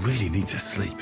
really need to sleep.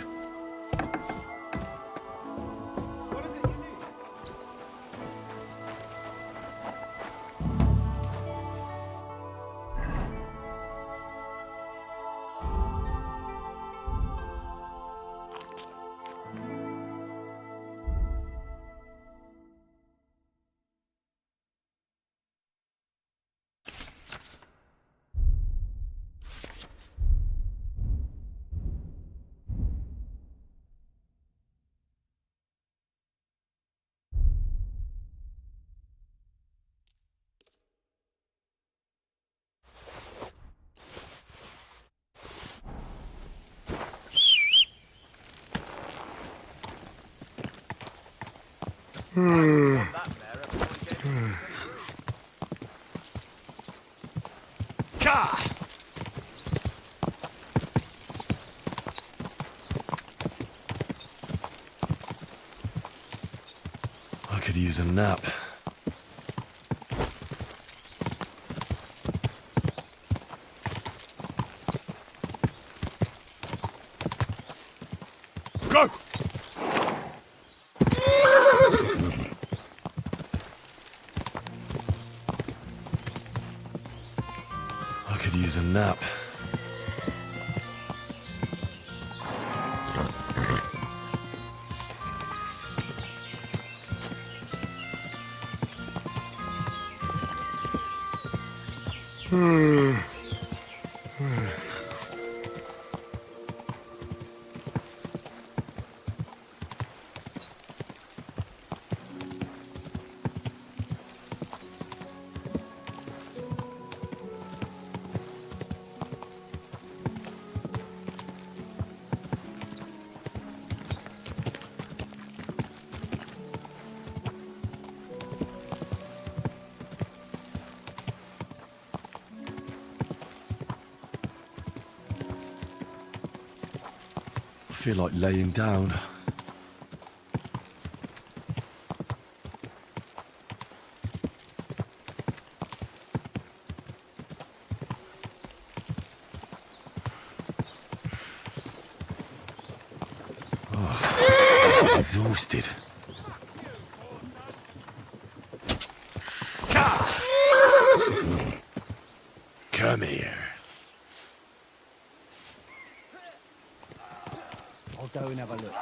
I could use a nap. Go! I could use a nap. I feel like laying down. Oh, I'm exhausted. Come here. I'll go and have a look.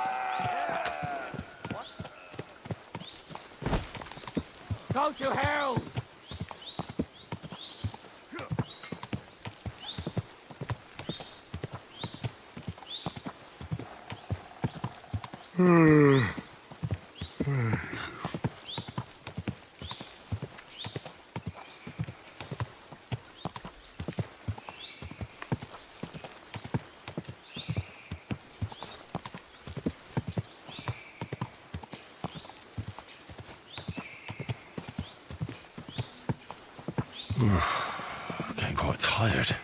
Go to hell! Getting quite tired.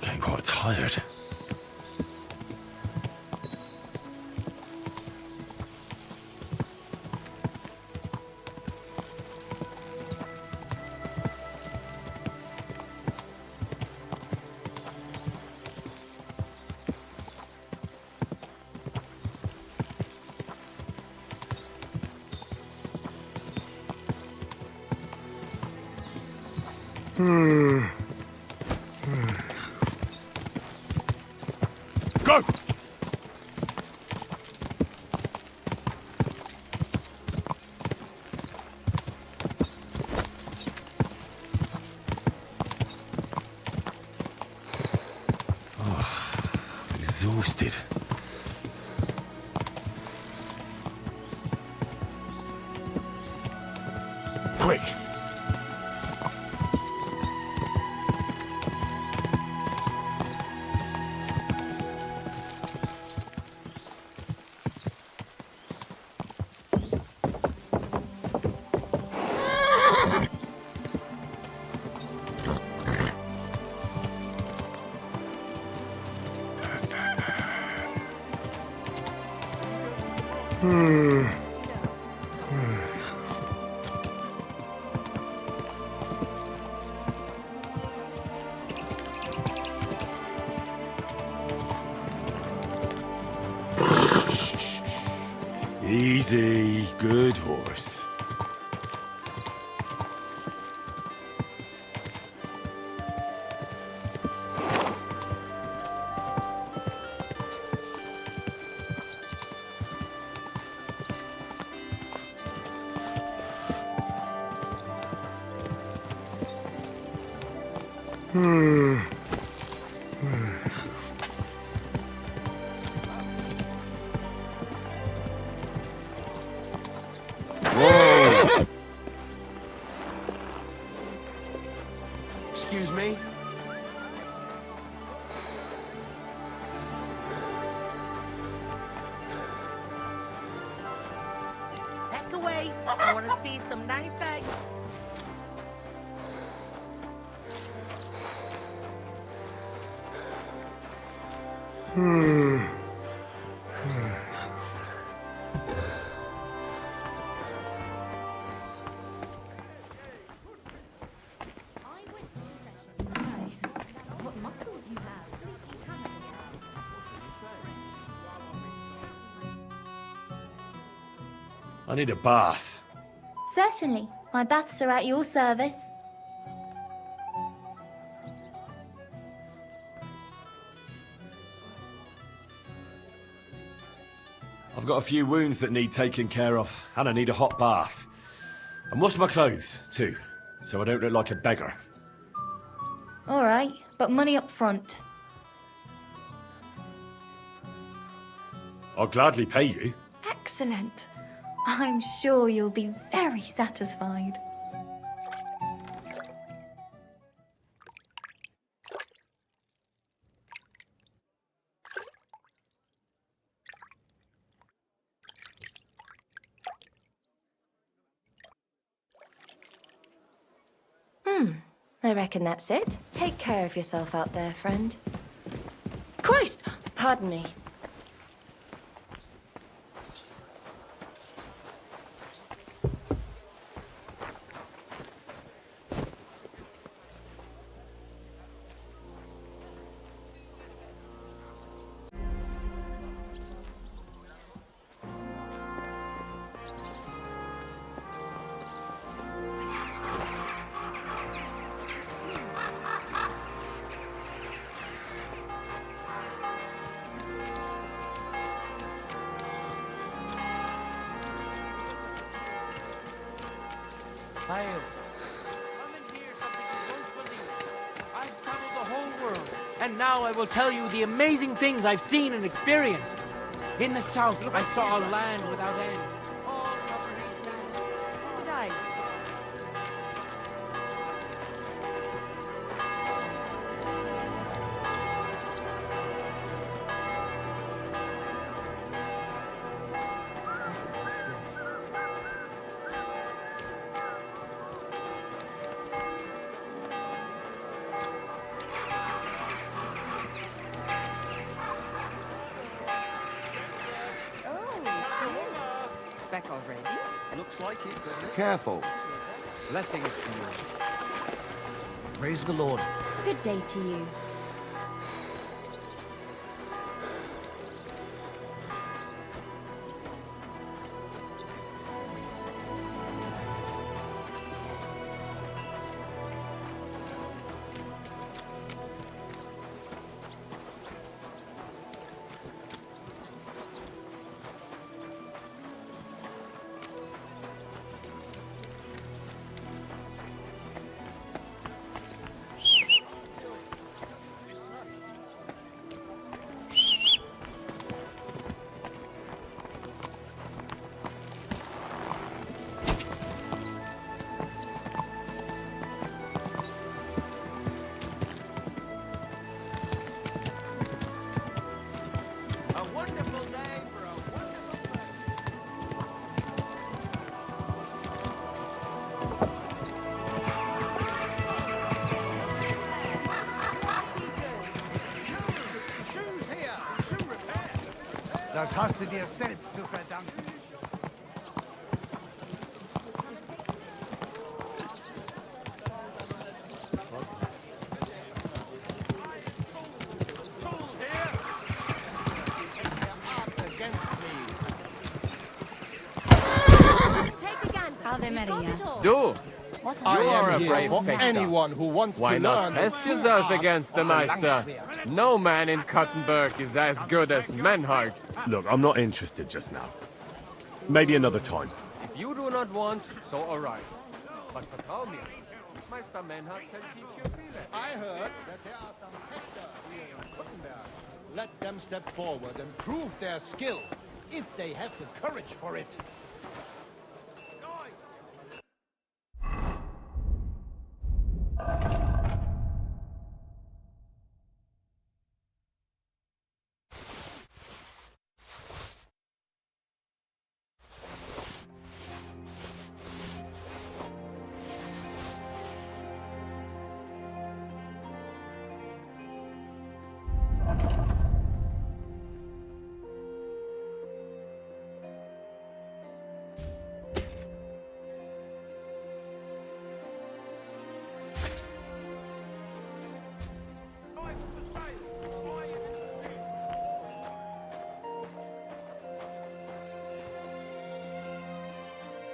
Getting quite tired. Go! Oh, exhausted. Quick! Easy, good horse. Whoa! Excuse me? Back away. I want to see some nice eggs. What muscles you have. I need a bath. Certainly. My baths are at your service. I've got a few wounds that need taking care of, and I need a hot bath. And wash my clothes, too, so I don't look like a beggar. All right, but money up front. I'll gladly pay you. Excellent. I'm sure you'll be very satisfied. I reckon that's it. Take care of yourself out there, friend. Christ! Pardon me. Hail. Come and hear something you won't believe. I've traveled the whole world, and now I will tell you the amazing things I've seen and experienced. In the south, I saw a land without end. All covering sands. Good day. Back already? Looks like it. Careful. Blessings to you. Praise the Lord. Good day to you. A wonderful day for a wonderful place. Shoes here. Shoe repair. Das hast du dir selbst zu verdanken. Tools here. Against me. Ave Maria. Do! I You are am a here brave for fechter. anyone who wants Why to not learn test the yourself true art against the of Meister? Langschwert. No man in Kuttenberg is as good as Menhart. Look, I'm not interested just now. Maybe another time. If you do not want, so arise. But vertrau mir, Meister Menhart can teach you freelance. I heard that there are some fechters here in Kuttenberg. Let them step forward and prove their skill, if they have the courage for it.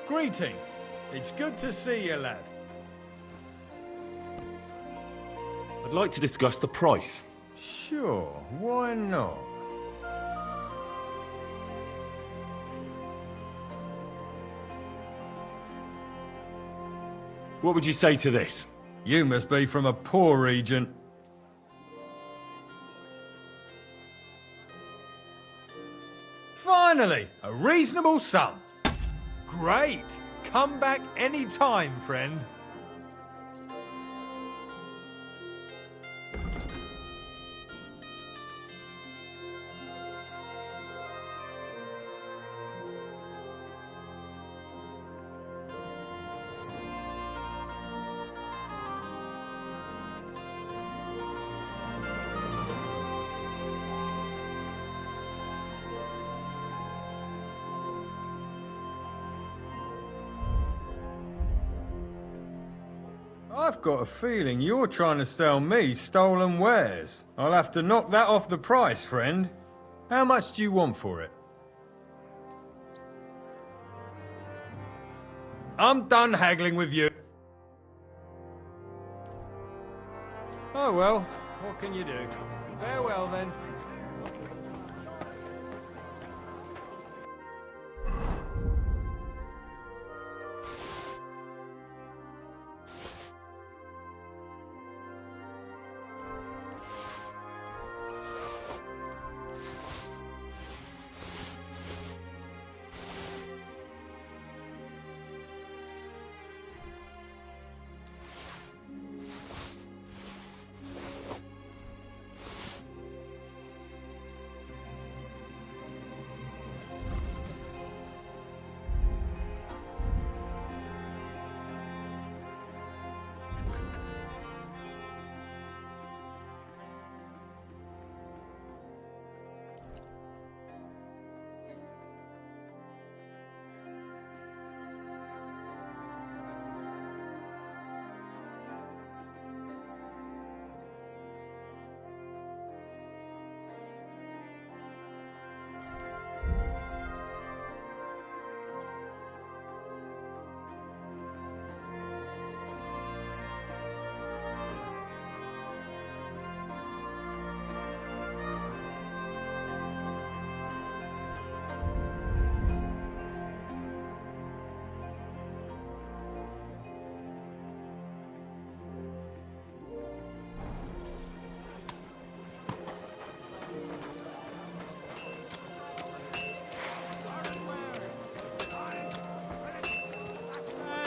Greetings. It's good to see you, lad. I'd like to discuss the price. Sure, why not? What would you say to this? You must be from a poor region. Finally, a reasonable sum. Great! Come back any time, friend. I've got a feeling you're trying to sell me stolen wares. I'll have to knock that off the price, friend. How much do you want for it? I'm done haggling with you. Oh well, what can you do? Farewell then.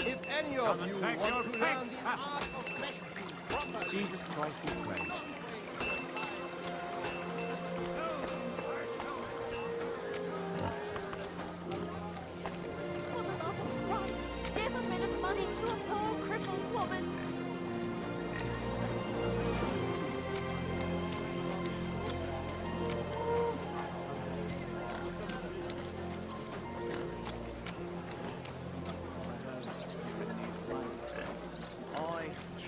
If any of you want to learn the art of fleshing properly, Jesus Christ be praised. For the love of Christ, give a bit of money to a poor crippled woman.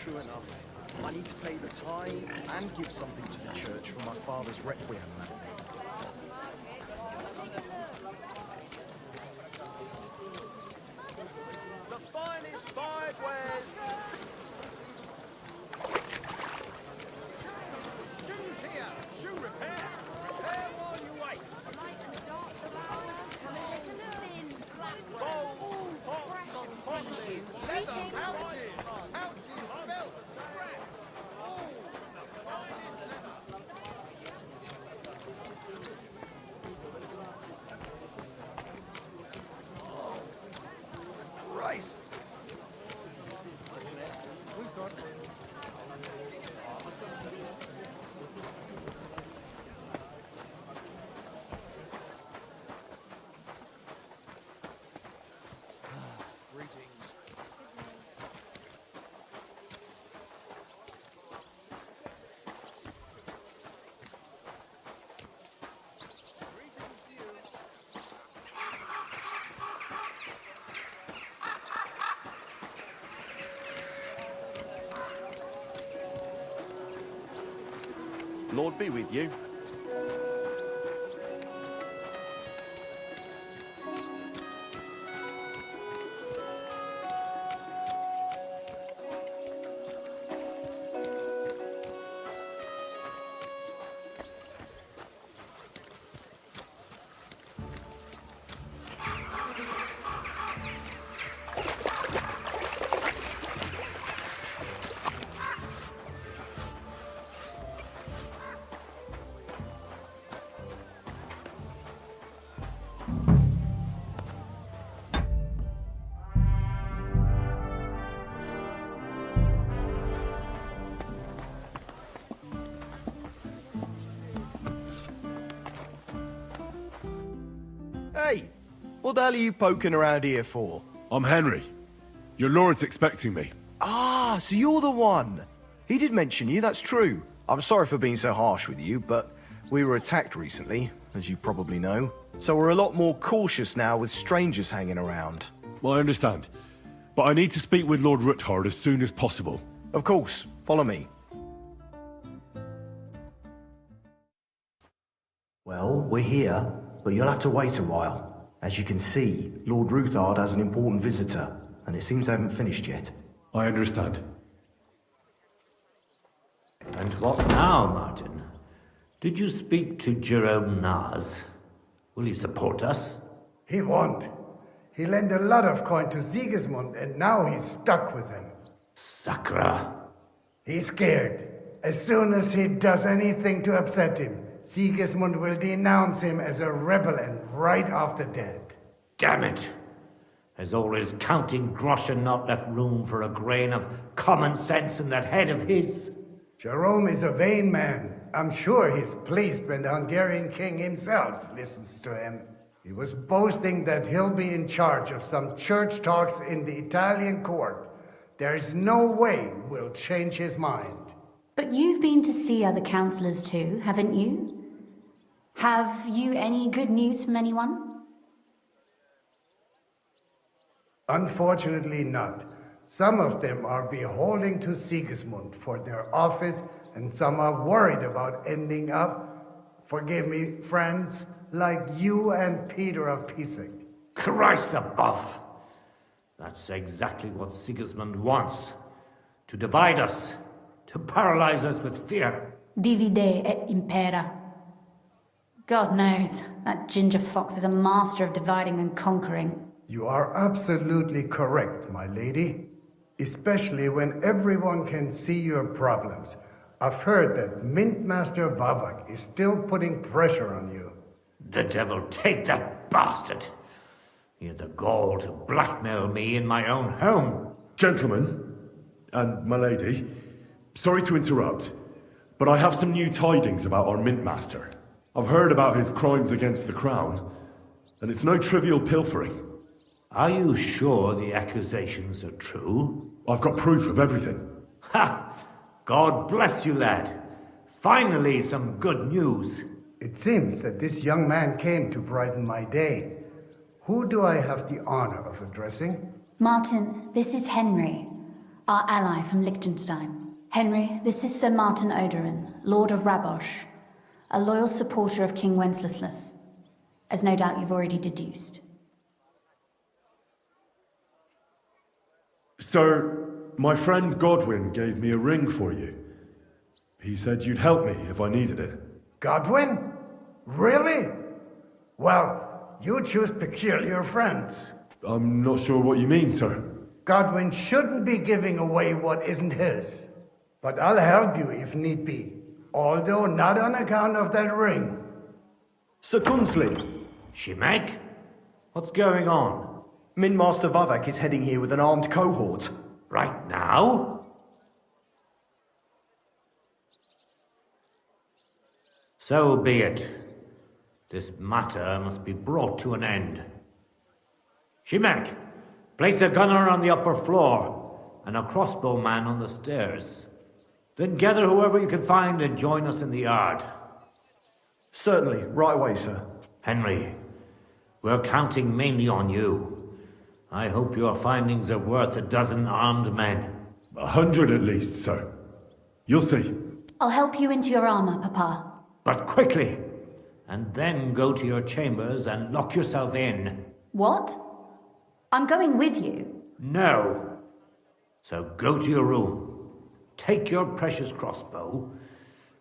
True enough. I need to pay the tithe and give something to the church for my father's requiem. Lord be with you. Hey, what the hell are you poking around here for? I'm Henry. Your lord's expecting me. Ah, so you're the one. He did mention you, that's true. I'm sorry for being so harsh with you, but we were attacked recently, as you probably know. So we're a lot more cautious now with strangers hanging around. Well, I understand. But I need to speak with Lord Ruthard as soon as possible. Of course, follow me. Well, we're here, but you'll have to wait a while. As you can see, Lord Ruthard has an important visitor, and it seems they haven't finished yet. I understand. And what now, Martin? Did you speak to Jerome Naz? Will he support us? He won't. He lent a lot of coin to Sigismund, and now he's stuck with him. Sakra! He's scared. As soon as he does anything to upset him, Sigismund will denounce him as a rebel and right after dead. Damn it! Has all his counting groschen not left room for a grain of common sense in that head of his? Jerome is a vain man. I'm sure he's pleased when the Hungarian king himself listens to him. He was boasting that he'll be in charge of some church talks in the Italian court. There's no way we'll change his mind. But you've been to see other councillors too, haven't you? Have you any good news from anyone? Unfortunately not. Some of them are beholden to Sigismund for their office, and some are worried about ending up, forgive me, friends, like you and Peter of Pisek. Christ above! That's exactly what Sigismund wants. To divide us. To paralyze us with fear. Divide et impera. God knows, that ginger fox is a master of dividing and conquering. You are absolutely correct, my lady. Especially when everyone can see your problems. I've heard that Mintmaster Vavak is still putting pressure on you. The devil take that bastard! He had the gall to blackmail me in my own home. Gentlemen, and my lady, sorry to interrupt, but I have some new tidings about our Mintmaster. I've heard about his crimes against the crown, and it's no trivial pilfering. Are you sure the accusations are true? I've got proof of everything. Ha! God bless you, lad. Finally, some good news. It seems that this young man came to brighten my day. Who do I have the honor of addressing? Martin, this is Henry, our ally from Liechtenstein. Henry, this is Sir Martin Oderin, Lord of Rabosh, a loyal supporter of King Wenceslas, as no doubt you've already deduced. Sir, my friend Godwin gave me a ring for you. He said you'd help me if I needed it. Godwin? Really? Well, you choose peculiar friends. I'm not sure what you mean, sir. Godwin shouldn't be giving away what isn't his. But I'll help you if need be. Although not on account of that ring. Sir Gunslin. Shimek? What's going on? Minmaster Vavak is heading here with an armed cohort. Right now? So be it. This matter must be brought to an end. Shimek, place a gunner on the upper floor and a crossbowman on the stairs. Then gather whoever you can find and join us in the yard. Certainly, right away, sir. Henry, we're counting mainly on you. I hope your findings are worth 12 armed men. 100 at least, sir. You'll see. I'll help you into your armor, Papa. But quickly, and then go to your chambers and lock yourself in. What? I'm going with you. No. So go to your room, take your precious crossbow,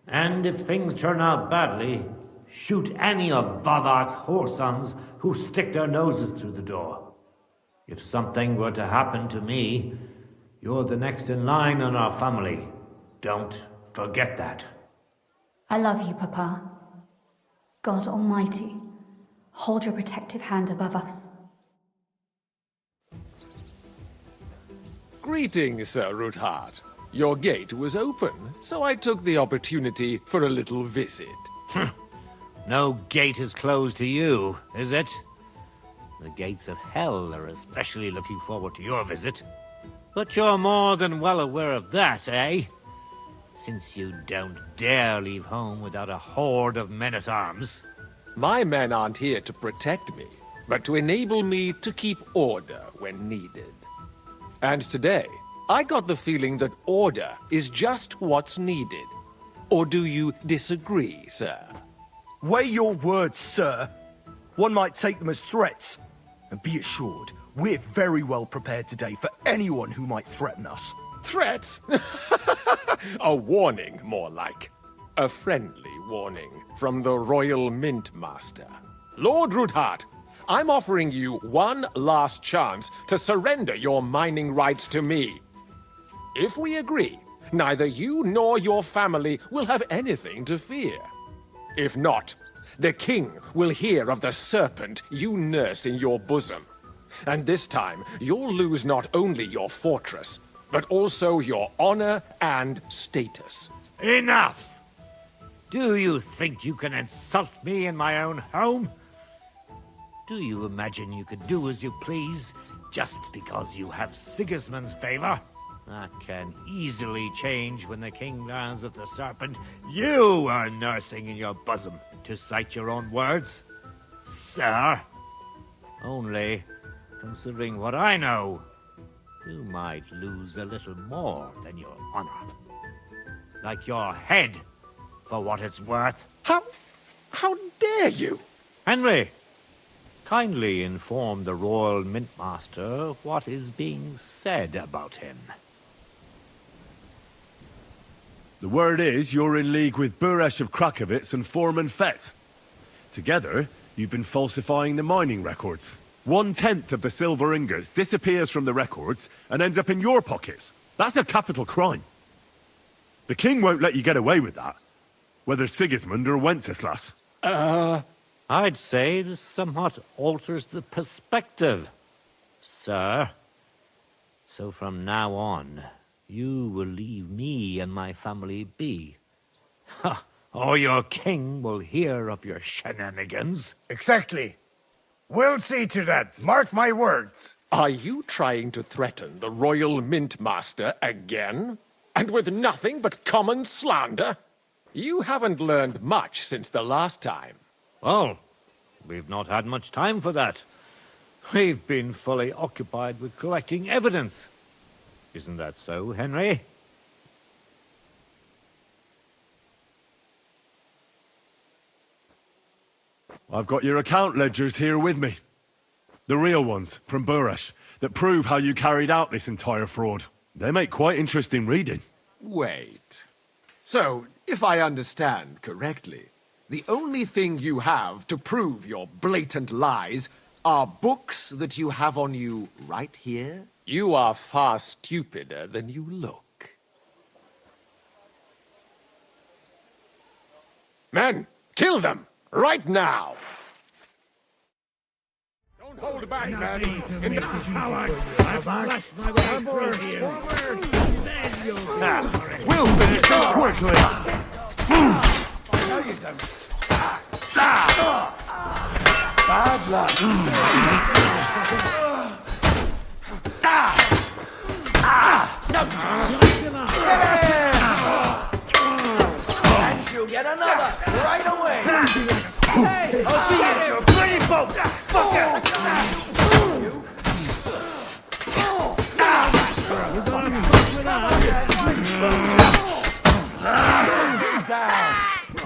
and if things turn out badly, shoot any of Vadark's whoresons who stick their noses through the door. If something were to happen to me, you're the next in line in our family. Don't forget that. I love you, Papa. God Almighty, hold your protective hand above us. Greetings, Sir Ruthard. Your gate was open, so I took the opportunity for a little visit. No gate is closed to you, is it? The gates of hell are especially looking forward to your visit. But you're more than well aware of that, eh? Since you don't dare leave home without a horde of men-at-arms. My men aren't here to protect me, but to enable me to keep order when needed. And today, I got the feeling that order is just what's needed. Or do you disagree, sir? Weigh your words, sir. One might take them as threats. And be assured, we're very well prepared today for anyone who might threaten us. Threat? A warning, more like. A friendly warning from the Royal Mint Master. Lord Ruthard, I'm offering you one last chance to surrender your mining rights to me. If we agree, neither you nor your family will have anything to fear. If not, the king will hear of the serpent you nurse in your bosom. And this time, you'll lose not only your fortress, but also your honor and status. Enough! Do you think you can insult me in my own home? Do you imagine you could do as you please, just because you have Sigismund's favor? That can easily change when the king learns of the serpent you are nursing in your bosom, to cite your own words, sir. Only, considering what I know, you might lose a little more than your honor. Like your head, for what it's worth. How dare you? Henry, kindly inform the Royal Mintmaster what is being said about him. The word is you're in league with Buresh of Krakowitz and Foreman Fett. Together, you've been falsifying the mining records. 1/10 of the silver ingots disappears from the records and ends up in your pockets. That's a capital crime. The king won't let you get away with that, whether Sigismund or Wenceslas. I'd say this somewhat alters the perspective, sir. So from now on, you will leave me and my family be. Or your king will hear of your shenanigans. Exactly. We'll see to that. Mark my words. Are you trying to threaten the Royal Mint Master again? And with nothing but common slander? You haven't learned much since the last time. Well, we've not had much time for that. We've been fully occupied with collecting evidence. Isn't that so, Henry? I've got your account ledgers here with me. The real ones, from Buresh, that prove how you carried out this entire fraud. They make quite interesting reading. Wait. So, if I understand correctly, the only thing you have to prove your blatant lies are books that you have on you right here? You are far stupider than you look. Men, kill them! Right now! Don't hold back, men! In the power! We'll finish it quickly! No, you don't. Bad luck. And you'll get another right away. Hey, I'll see you, you bloody folk! Fuck it!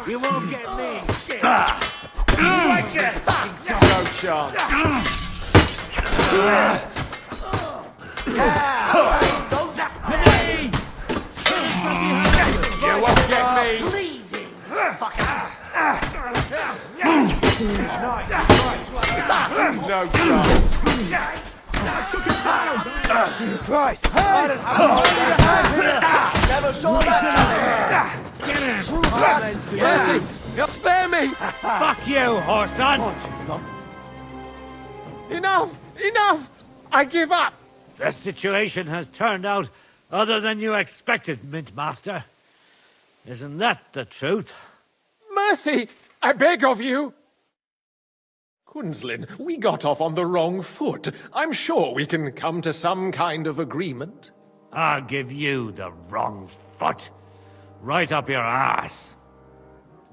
You won't get me. No chance. You won't get me. Bleeding. No chance. Christ! Never saw that coming! Mercy! Spare me! Fuck you, whoreson! Enough! Enough! I give up! The situation has turned out other than you expected, Mint Master. Isn't that the truth? Mercy! I beg of you! Quinslin, we got off on the wrong foot. I'm sure we can come to some kind of agreement. I'll give you the wrong foot. Right up your ass.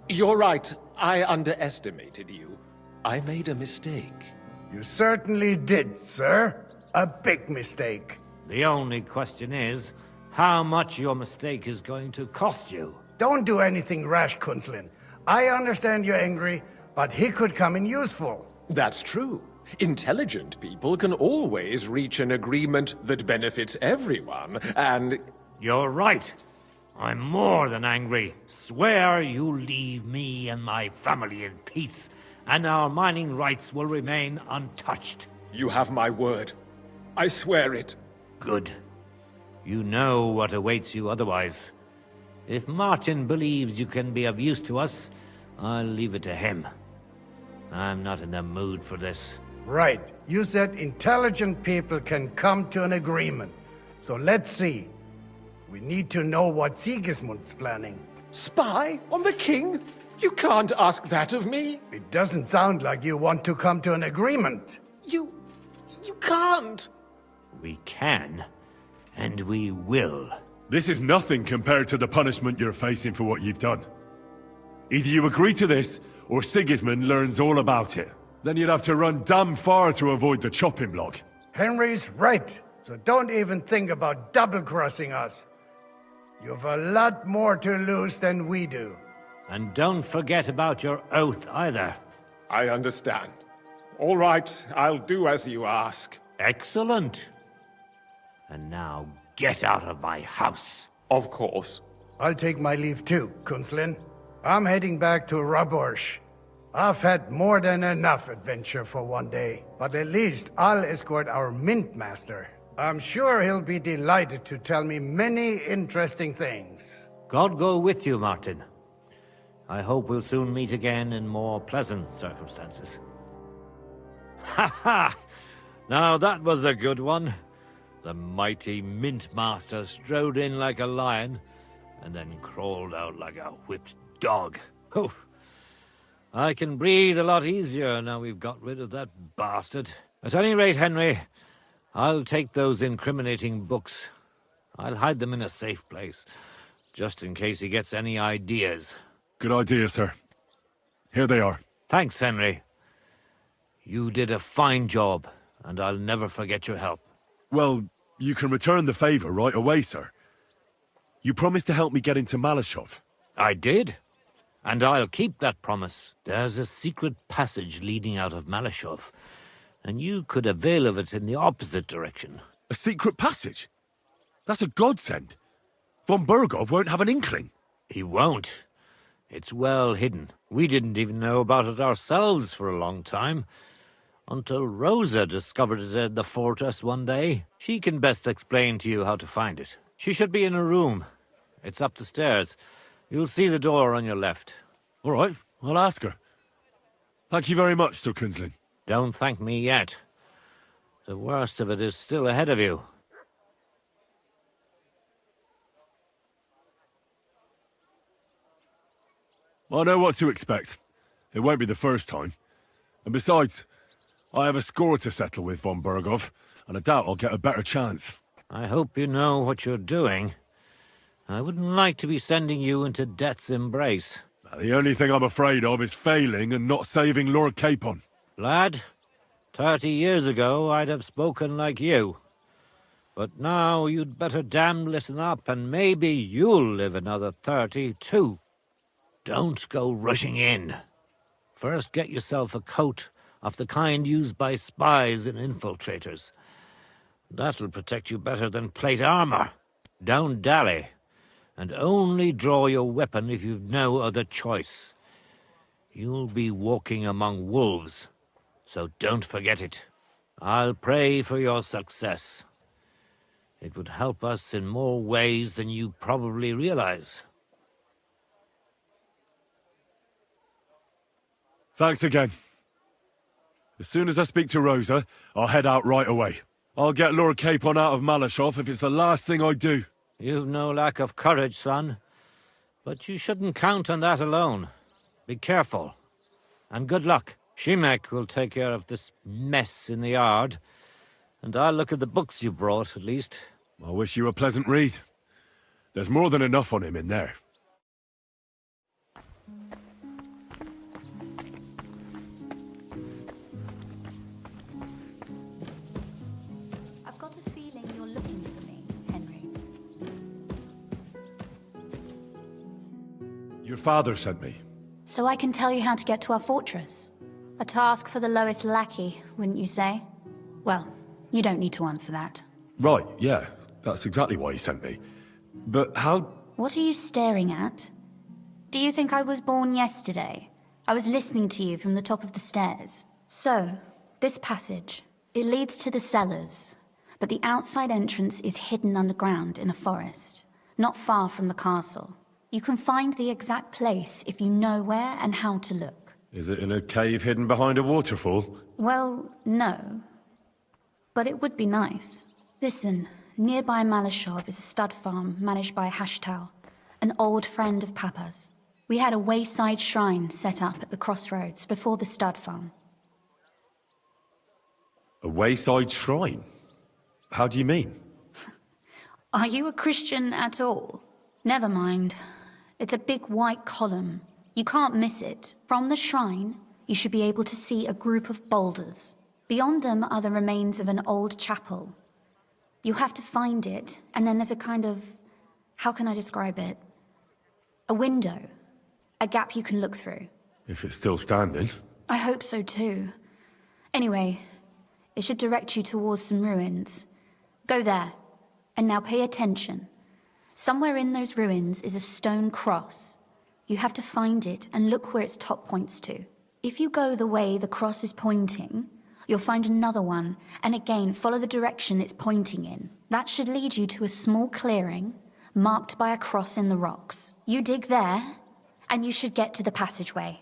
You're right. I underestimated you. I made a mistake. You certainly did, sir. A big mistake. The only question is, how much your mistake is going to cost you. Don't do anything rash, Kunslin. I understand you're angry, but he could come in useful. That's true. Intelligent people can always reach an agreement that benefits everyone, and... You're right. I'm more than angry. Swear you leave me and my family in peace, and our mining rights will remain untouched. You have my word. I swear it. Good. You know what awaits you otherwise. If Martin believes you can be of use to us, I'll leave it to him. I'm not in the mood for this. Right. You said intelligent people can come to an agreement. So let's see. We need to know what Sigismund's planning. Spy on the king? You can't ask that of me. It doesn't sound like you want to come to an agreement. You can't. We can, and we will. This is nothing compared to the punishment you're facing for what you've done. Either you agree to this, or Sigismund learns all about it. Then you'd have to run damn far to avoid the chopping block. Henry's right, so don't even think about double-crossing us. You've a lot more to lose than we do. And don't forget about your oath either. I understand. All right, I'll do as you ask. Excellent. And now get out of my house. Of course. I'll take my leave too, Kunslin. I'm heading back to Raborsh. I've had more than enough adventure for one day, but at least I'll escort our Mint Master. I'm sure he'll be delighted to tell me many interesting things. God go with you, Martin. I hope we'll soon meet again in more pleasant circumstances. Ha ha! Now that was a good one. The mighty Mint Master strode in like a lion, and then crawled out like a whipped dog. Oof. I can breathe a lot easier now we've got rid of that bastard. At any rate, Henry, I'll take those incriminating books. I'll hide them in a safe place, just in case he gets any ideas. Good idea, sir. Here they are. Thanks, Henry. You did a fine job, and I'll never forget your help. Well, you can return the favor right away, sir. You promised to help me get into Malashov. I did. And I'll keep that promise. There's a secret passage leading out of Malashov, and you could avail of it in the opposite direction. A secret passage? That's a godsend. Von Burgov won't have an inkling. He won't. It's well hidden. We didn't even know about it ourselves for a long time, until Rosa discovered it in the fortress one day. She can best explain to you how to find it. She should be in her room. It's up the stairs. You'll see the door on your left. All right, I'll ask her. Thank you very much, Sir Kunslin. Don't thank me yet. The worst of it is still ahead of you. I know what to expect. It won't be the first time. And besides, I have a score to settle with Von Burgov, and I doubt I'll get a better chance. I hope you know what you're doing. I wouldn't like to be sending you into death's embrace. The only thing I'm afraid of is failing and not saving Lord Capon. Lad, 30 years ago I'd have spoken like you. But now you'd better damn listen up, and maybe you'll live another 30 too. Don't go rushing in. First get yourself a coat of the kind used by spies and infiltrators. That'll protect you better than plate armor. Don't dally, and only draw your weapon if you've no other choice. You'll be walking among wolves, so don't forget it. I'll pray for your success. It would help us in more ways than you probably realize. Thanks again. As soon as I speak to Rosa, I'll head out right away. I'll get Lord Capon out of Malashov if it's the last thing I do. You've no lack of courage, son. But you shouldn't count on that alone. Be careful. And good luck. Shimek will take care of this mess in the yard. And I'll look at the books you brought, at least. I wish you a pleasant read. There's more than enough on him in there. I've got a feeling you're looking for me, Henry. Your father sent me. So I can tell you how to get to our fortress. A task for the lowest lackey, wouldn't you say? Well, you don't need to answer that. Right, yeah. That's exactly why he sent me. But how... What are you staring at? Do you think I was born yesterday? I was listening to you from the top of the stairs. So, this passage, it leads to the cellars, but the outside entrance is hidden underground in a forest, not far from the castle. You can find the exact place if you know where and how to look. Is it in a cave hidden behind a waterfall? Well, no. But it would be nice. Listen, nearby Malashov is a stud farm managed by Hashtal, an old friend of Papa's. We had a wayside shrine set up at the crossroads before the stud farm. A wayside shrine? How do you mean? Are you a Christian at all? Never mind. It's a big white column. You can't miss it. From the shrine, you should be able to see a group of boulders. Beyond them are the remains of an old chapel. You have to find it, and then there's a kind of... how can I describe it? A window. A gap you can look through. If it's still standing. I hope so too. Anyway, it should direct you towards some ruins. Go there. And now pay attention. Somewhere in those ruins is a stone cross. You have to find it and look where its top points to. If you go the way the cross is pointing, you'll find another one, and again follow the direction it's pointing in. That should lead you to a small clearing, marked by a cross in the rocks. You dig there, and you should get to the passageway.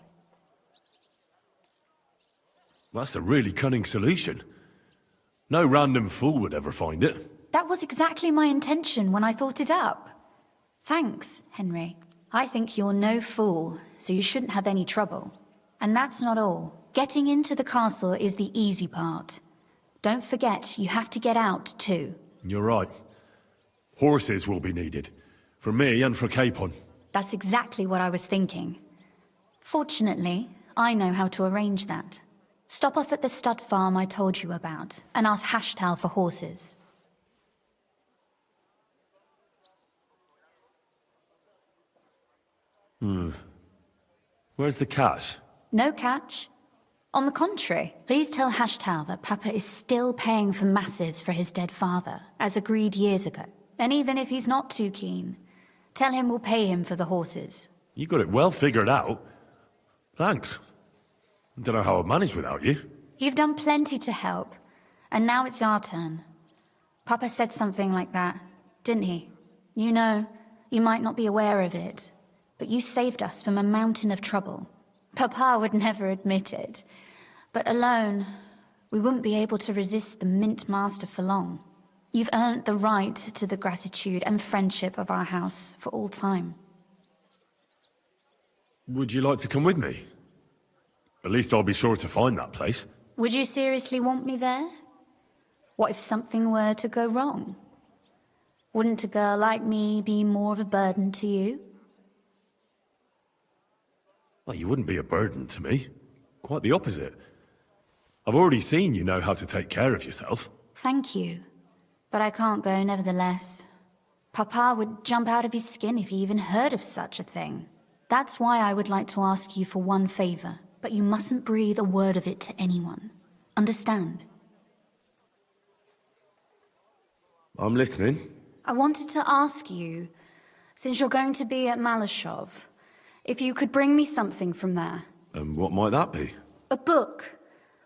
That's a really cunning solution. No random fool would ever find it. That was exactly my intention when I thought it up. Thanks, Henry. I think you're no fool, so you shouldn't have any trouble. And that's not all. Getting into the castle is the easy part. Don't forget, you have to get out, too. You're right. Horses will be needed. For me and for Capon. That's exactly what I was thinking. Fortunately, I know how to arrange that. Stop off at the stud farm I told you about, and ask Hashtal for horses. Where's the catch? No catch. On the contrary, please tell Hashtal that Papa is still paying for masses for his dead father, as agreed years ago. And even if he's not too keen, tell him we'll pay him for the horses. You got it well figured out. Thanks. Don't know how I'd manage without you. You've done plenty to help, and now it's our turn. Papa said something like that, didn't he? You know, you might not be aware of it, but you saved us from a mountain of trouble. Papa would never admit it, but alone, we wouldn't be able to resist the Mint Master for long. You've earned the right to the gratitude and friendship of our house for all time. Would you like to come with me? At least I'll be sure to find that place. Would you seriously want me there? What if something were to go wrong? Wouldn't a girl like me be more of a burden to you? Well, you wouldn't be a burden to me. Quite the opposite. I've already seen you know how to take care of yourself. Thank you. But I can't go nevertheless. Papa would jump out of his skin if he even heard of such a thing. That's why I would like to ask you for one favor, but you mustn't breathe a word of it to anyone. Understand? I'm listening. I wanted to ask you, since you're going to be at Malashov, if you could bring me something from there. And what might that be? A book.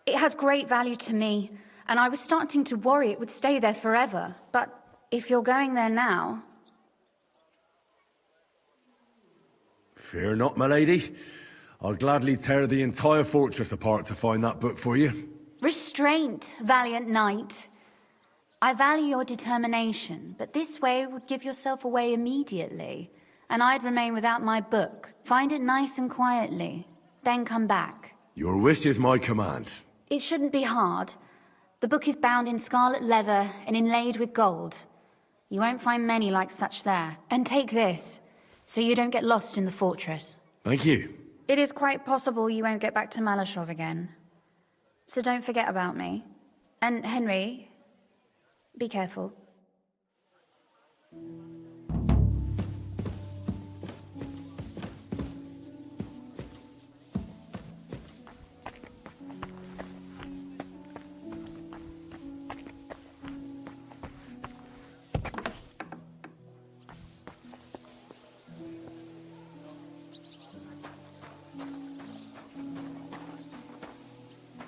It has great value to me, and I was starting to worry it would stay there forever. But if you're going there now... Fear not, my lady. I'll gladly tear the entire fortress apart to find that book for you. Restraint, valiant knight. I value your determination, but this way would give yourself away immediately, and I'd remain without my book. Find it nice and quietly, then come back. Your wish is my command. It shouldn't be hard. The book is bound in scarlet leather and inlaid with gold. You won't find many like such there. And take this, so you don't get lost in the fortress. Thank you. It is quite possible you won't get back to Malashov again. So don't forget about me. And Henry, be careful.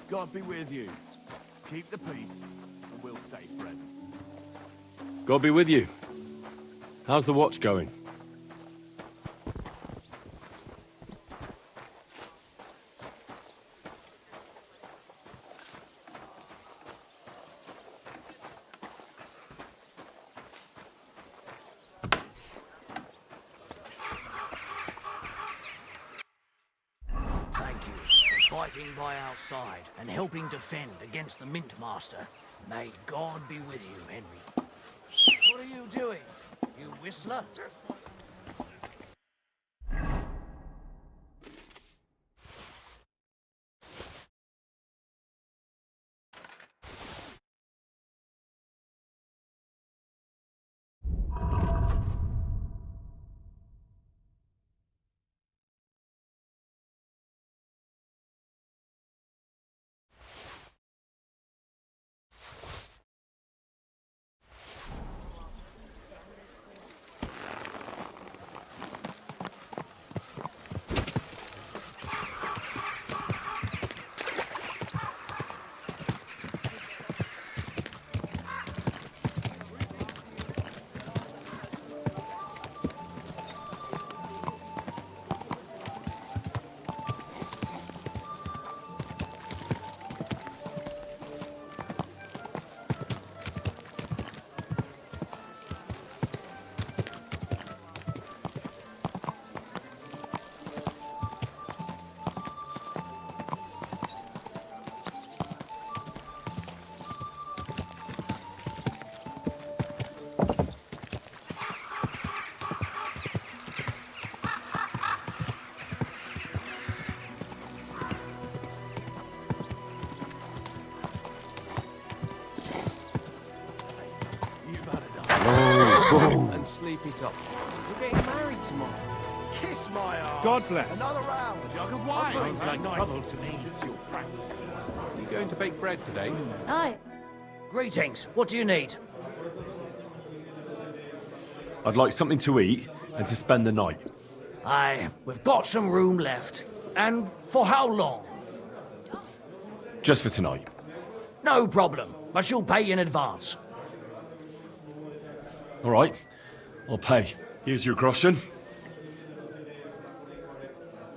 God be with you. Keep the peace, and we'll stay friends. God be with you. How's the watch going? Thank you for fighting by our side and helping defend against the Mint Master. May God be with you, Henry. What are you doing, you whistler? And sleep it up. We're getting married tomorrow. Kiss my ass. God bless. Another round. A jug of wine. Sounds like trouble to me. You going to bake bread today? Aye. Greetings. What do you need? I'd like something to eat and to spend the night. Aye, we've got some room left. And for how long? Just for tonight. No problem, but you'll pay in advance. All right, I'll pay. Here's your groschen.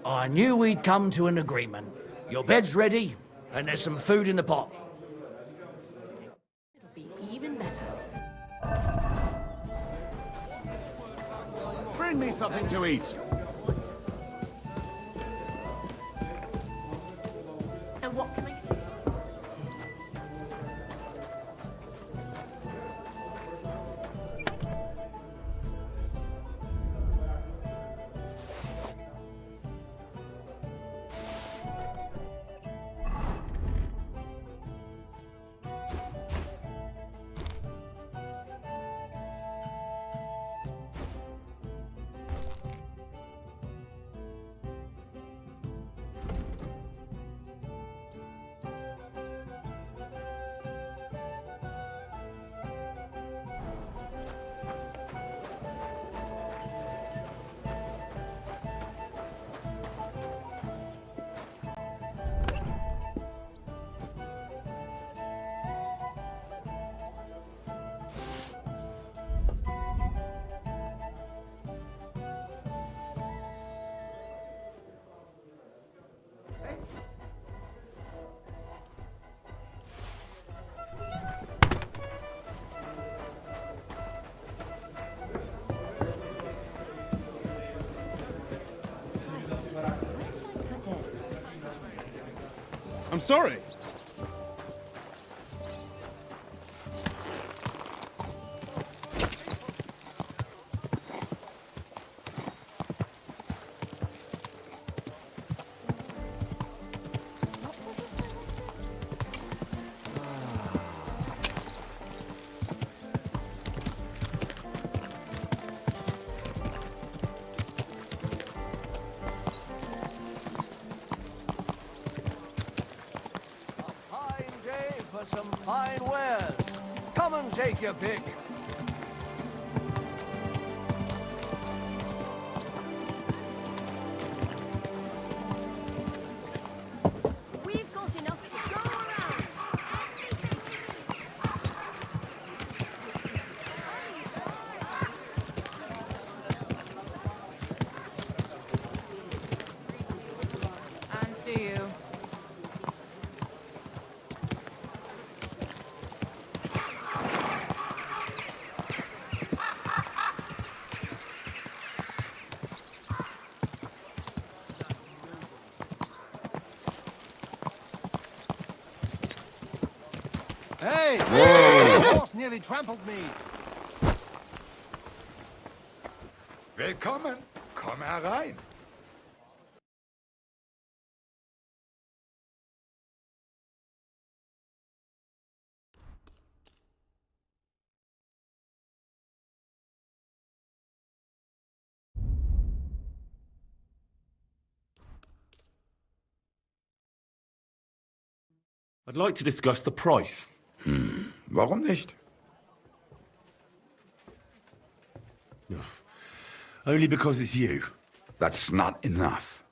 I knew we'd come to an agreement. Your bed's ready, and there's some food in the pot. It'll be even better. Bring me something to eat. And what can I get? I'm sorry. Some fine wares. Come and take your pick. We've got enough to go around. And to you. Hey! The horse nearly trampled me. Willkommen. Komm herein. I'd like to discuss the price. Warum nicht? Only because it's you. That's not enough.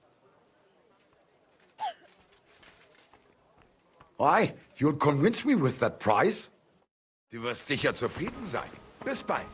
Why? You'll convince me with that price? Du wirst sicher zufrieden sein. Bis bald.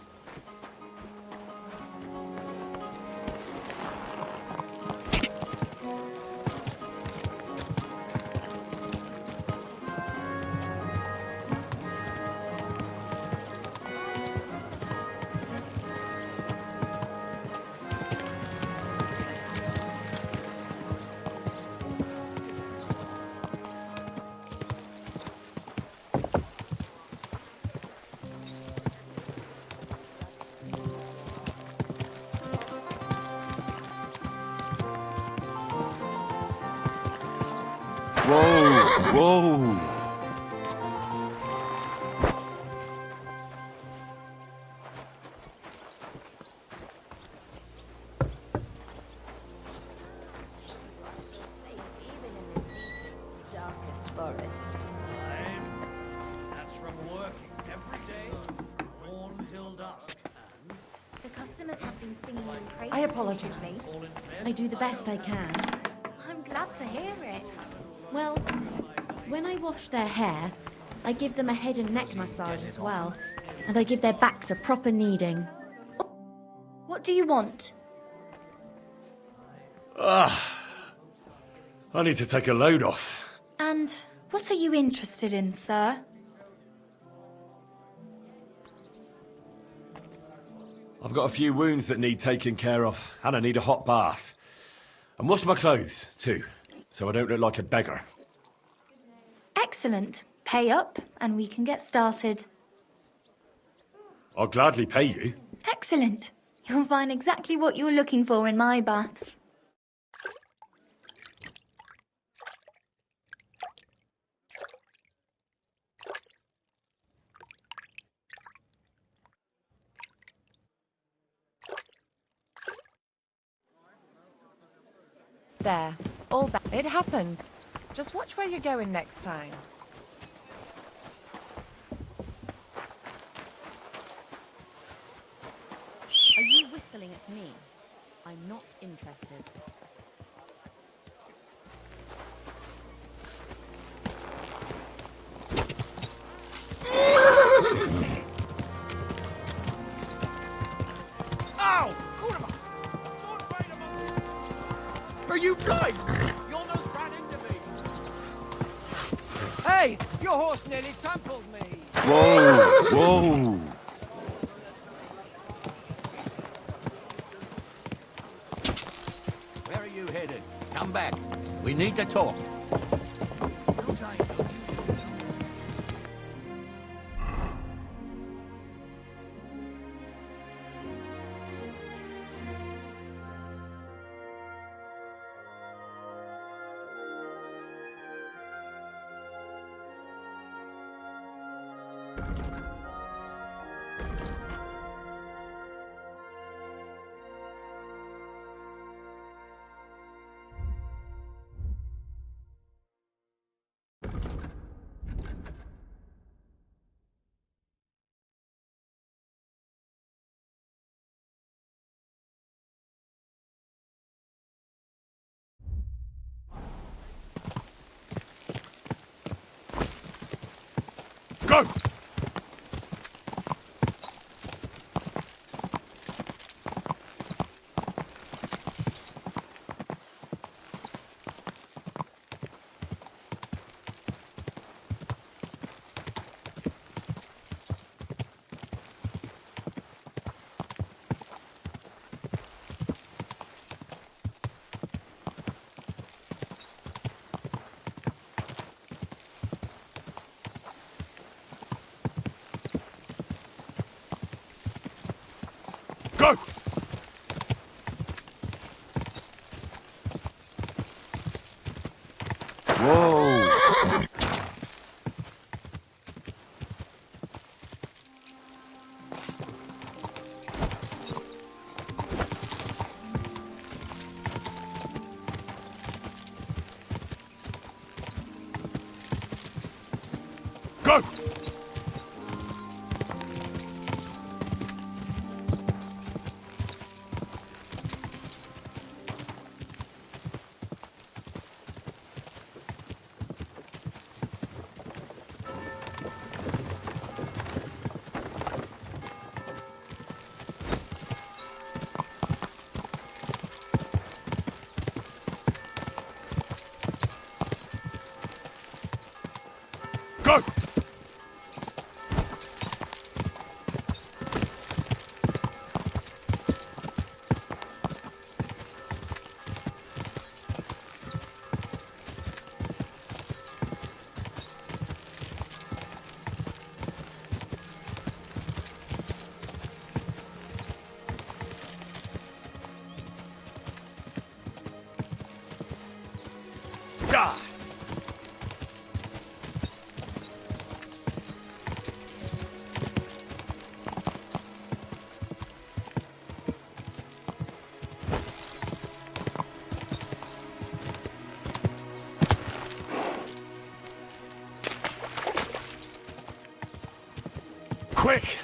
Whoa, whoa. Darkest forest. That's from working every day, dawn till dusk. The customers have been singing in praise. I apologize. I do the best I can. I'm glad to hear it. Well, when I wash their hair, I give them a head and neck massage as well. And I give their backs a proper kneading. What do you want? I need to take a load off. And what are you interested in, sir? I've got a few wounds that need taking care of, and I need a hot bath. And wash my clothes, too, so I don't look like a beggar. Excellent. Pay up, and we can get started. I'll gladly pay you. Excellent. You'll find exactly what you're looking for in my baths. There. All back. It happens. Just watch where you're going next time. Are you whistling at me? I'm not interested. Ow! Kurva! Are you blind? You almost ran into me. Hey! Your horse nearly trampled me. Whoa, whoa. Where are you headed? Come back. We need to talk. Go! Go! Whoa! Go! Go! Die! Quick!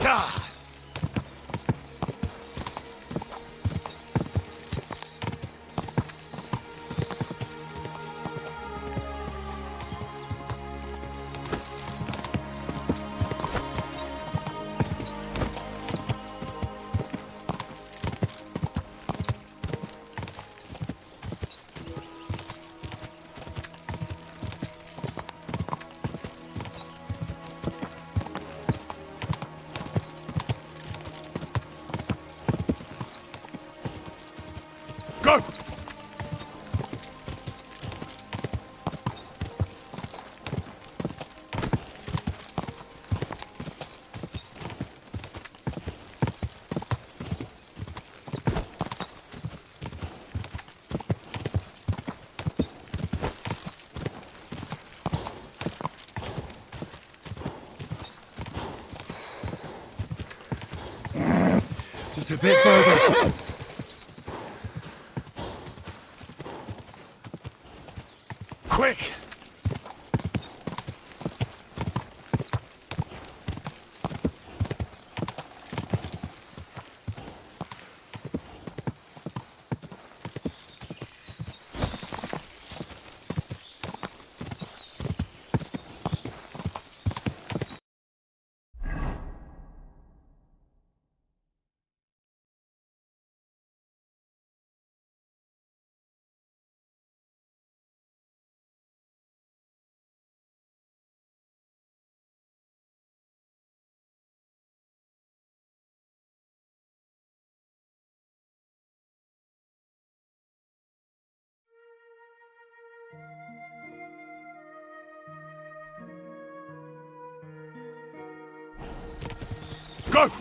Die! Go! Just a bit further. Quick! Go!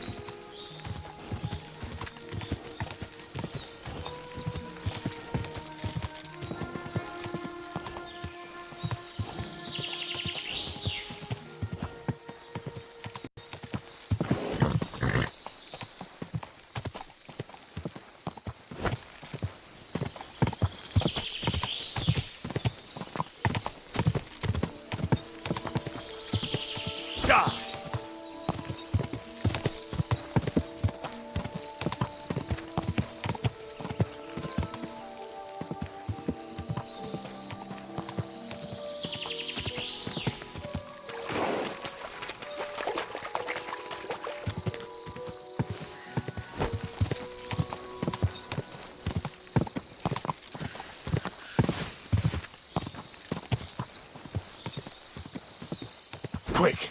Quick!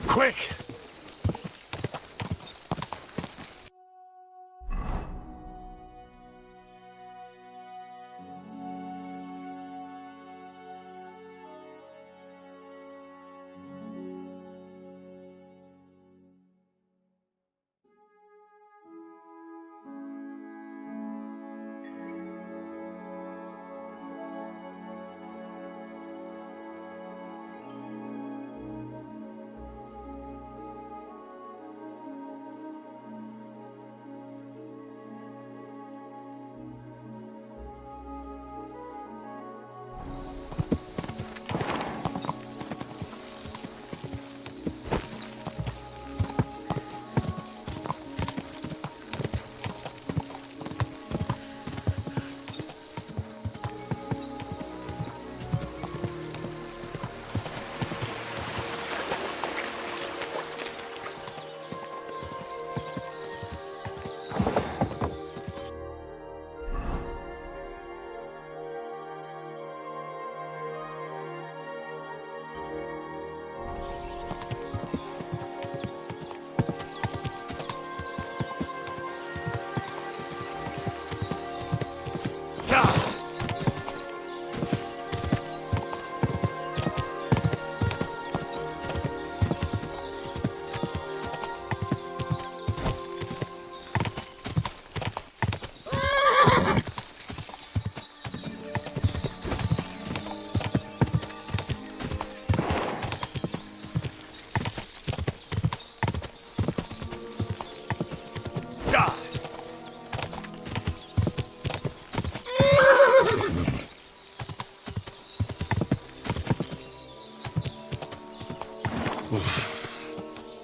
Quick!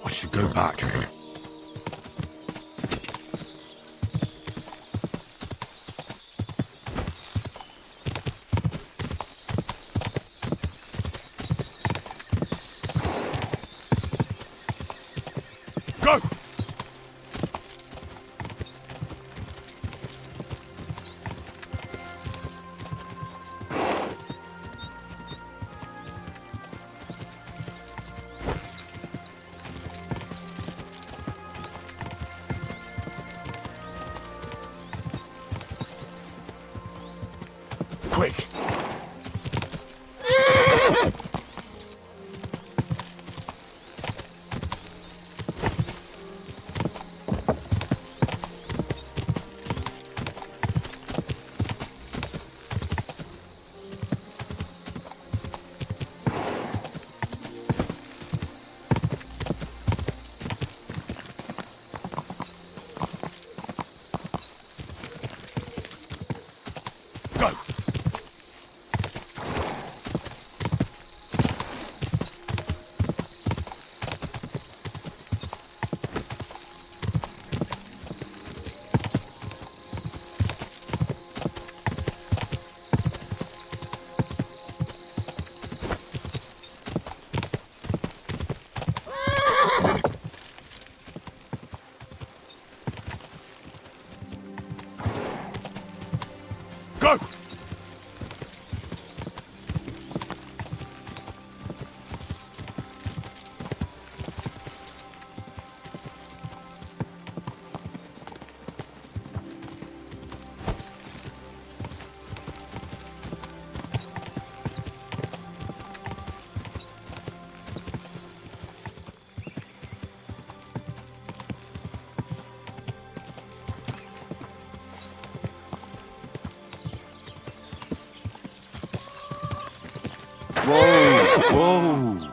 I should go back. Go! Quick! Whoa!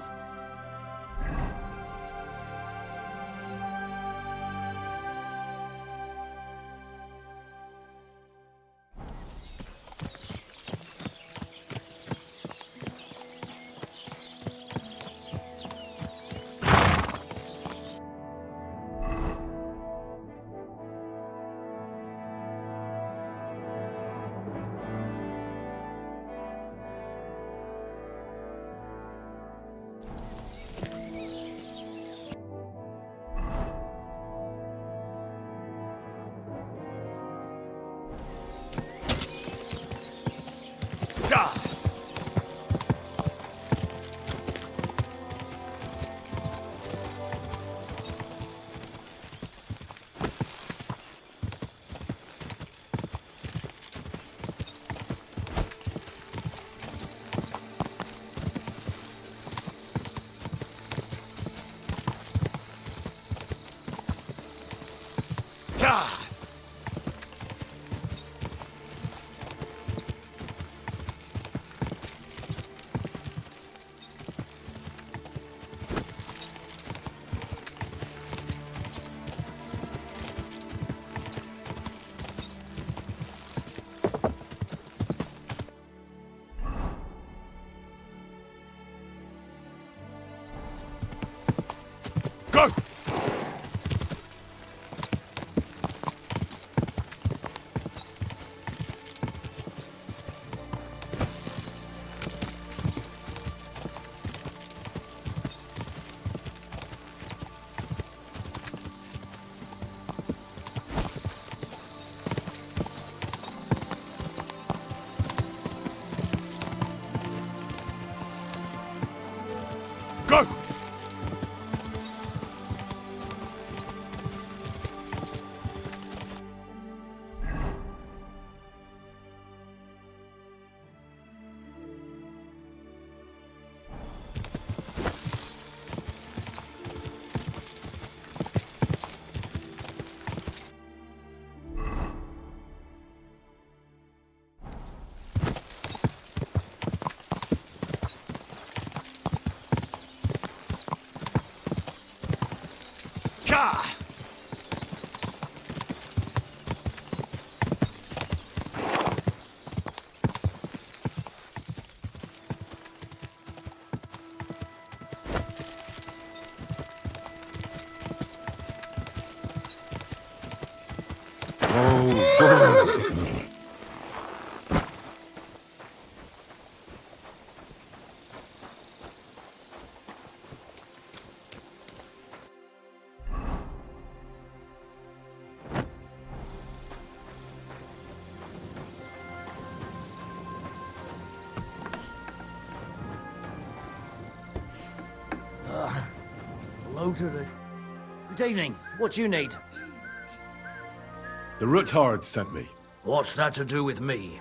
Go! Go! Hello to the... Good evening. What do you need? The Ruthard sent me. What's that to do with me?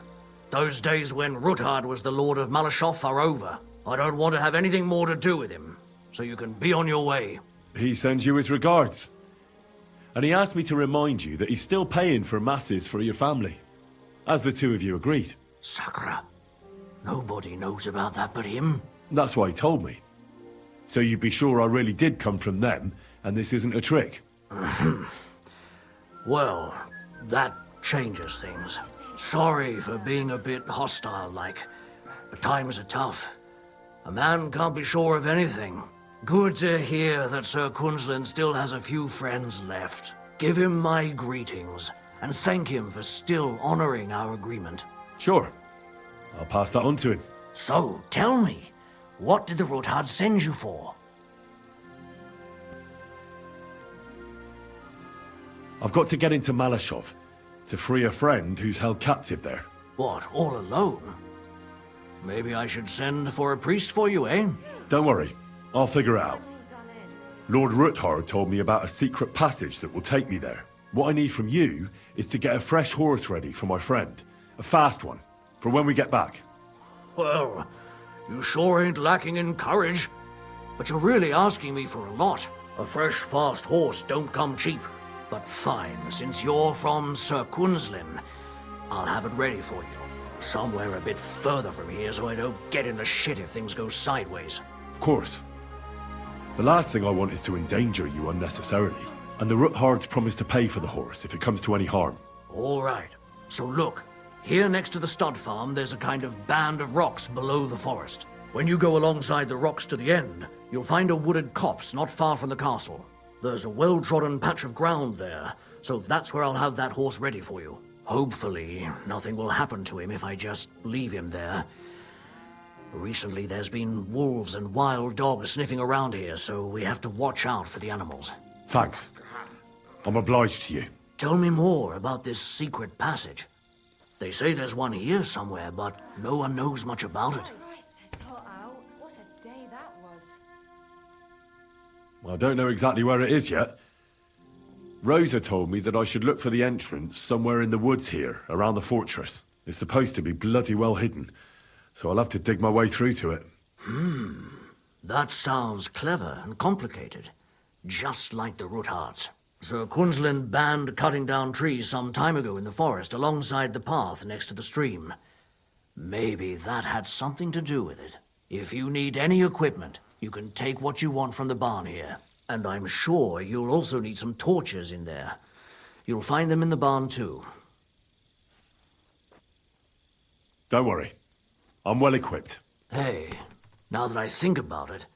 Those days when Ruthard was the Lord of Malashov are over. I don't want to have anything more to do with him, so you can be on your way. He sends you his regards. And he asked me to remind you that he's still paying for masses for your family, as the two of you agreed. Sakra. Nobody knows about that but him. That's why he told me. So you'd be sure I really did come from them, and this isn't a trick. Well, that changes things. Sorry for being a bit hostile-like, but times are tough. A man can't be sure of anything. Good to hear that Sir Kunzlin still has a few friends left. Give him my greetings, and thank him for still honoring our agreement. Sure. I'll pass that on to him. So, tell me, what did the Ruthard send you for? I've got to get into Malashov, to free a friend who's held captive there. What, all alone? Maybe I should send for a priest for you, eh? Don't worry, I'll figure it out. Lord Ruthard told me about a secret passage that will take me there. What I need from you is to get a fresh horse ready for my friend. A fast one, for when we get back. Well, you sure ain't lacking in courage. But you're really asking me for a lot. A fresh, fast horse don't come cheap. But fine, since you're from Sir Kunzlin, I'll have it ready for you. Somewhere a bit further from here so I don't get in the shit if things go sideways. Of course. The last thing I want is to endanger you unnecessarily, and the Roothards promise to pay for the horse if it comes to any harm. All right. So look, here next to the stud farm, there's a kind of band of rocks below the forest. When you go alongside the rocks to the end, you'll find a wooded copse not far from the castle. There's a well-trodden patch of ground there, so that's where I'll have that horse ready for you. Hopefully, nothing will happen to him if I just leave him there. Recently, there's been wolves and wild dogs sniffing around here, so we have to watch out for the animals. Thanks. I'm obliged to you. Tell me more about this secret passage. They say there's one here somewhere, but no one knows much about it. What a day that was. I don't know exactly where it is yet. Rosa told me that I should look for the entrance somewhere in the woods here, around the fortress. It's supposed to be bloody well hidden, so I'll have to dig my way through to it. That sounds clever and complicated. Just like the Roothards. Sir Quinslin banned cutting down trees some time ago in the forest alongside the path next to the stream. Maybe that had something to do with it. If you need any equipment, you can take what you want from the barn here. And I'm sure you'll also need some torches in there. You'll find them in the barn too. Don't worry. I'm well equipped. Hey, now that I think about it,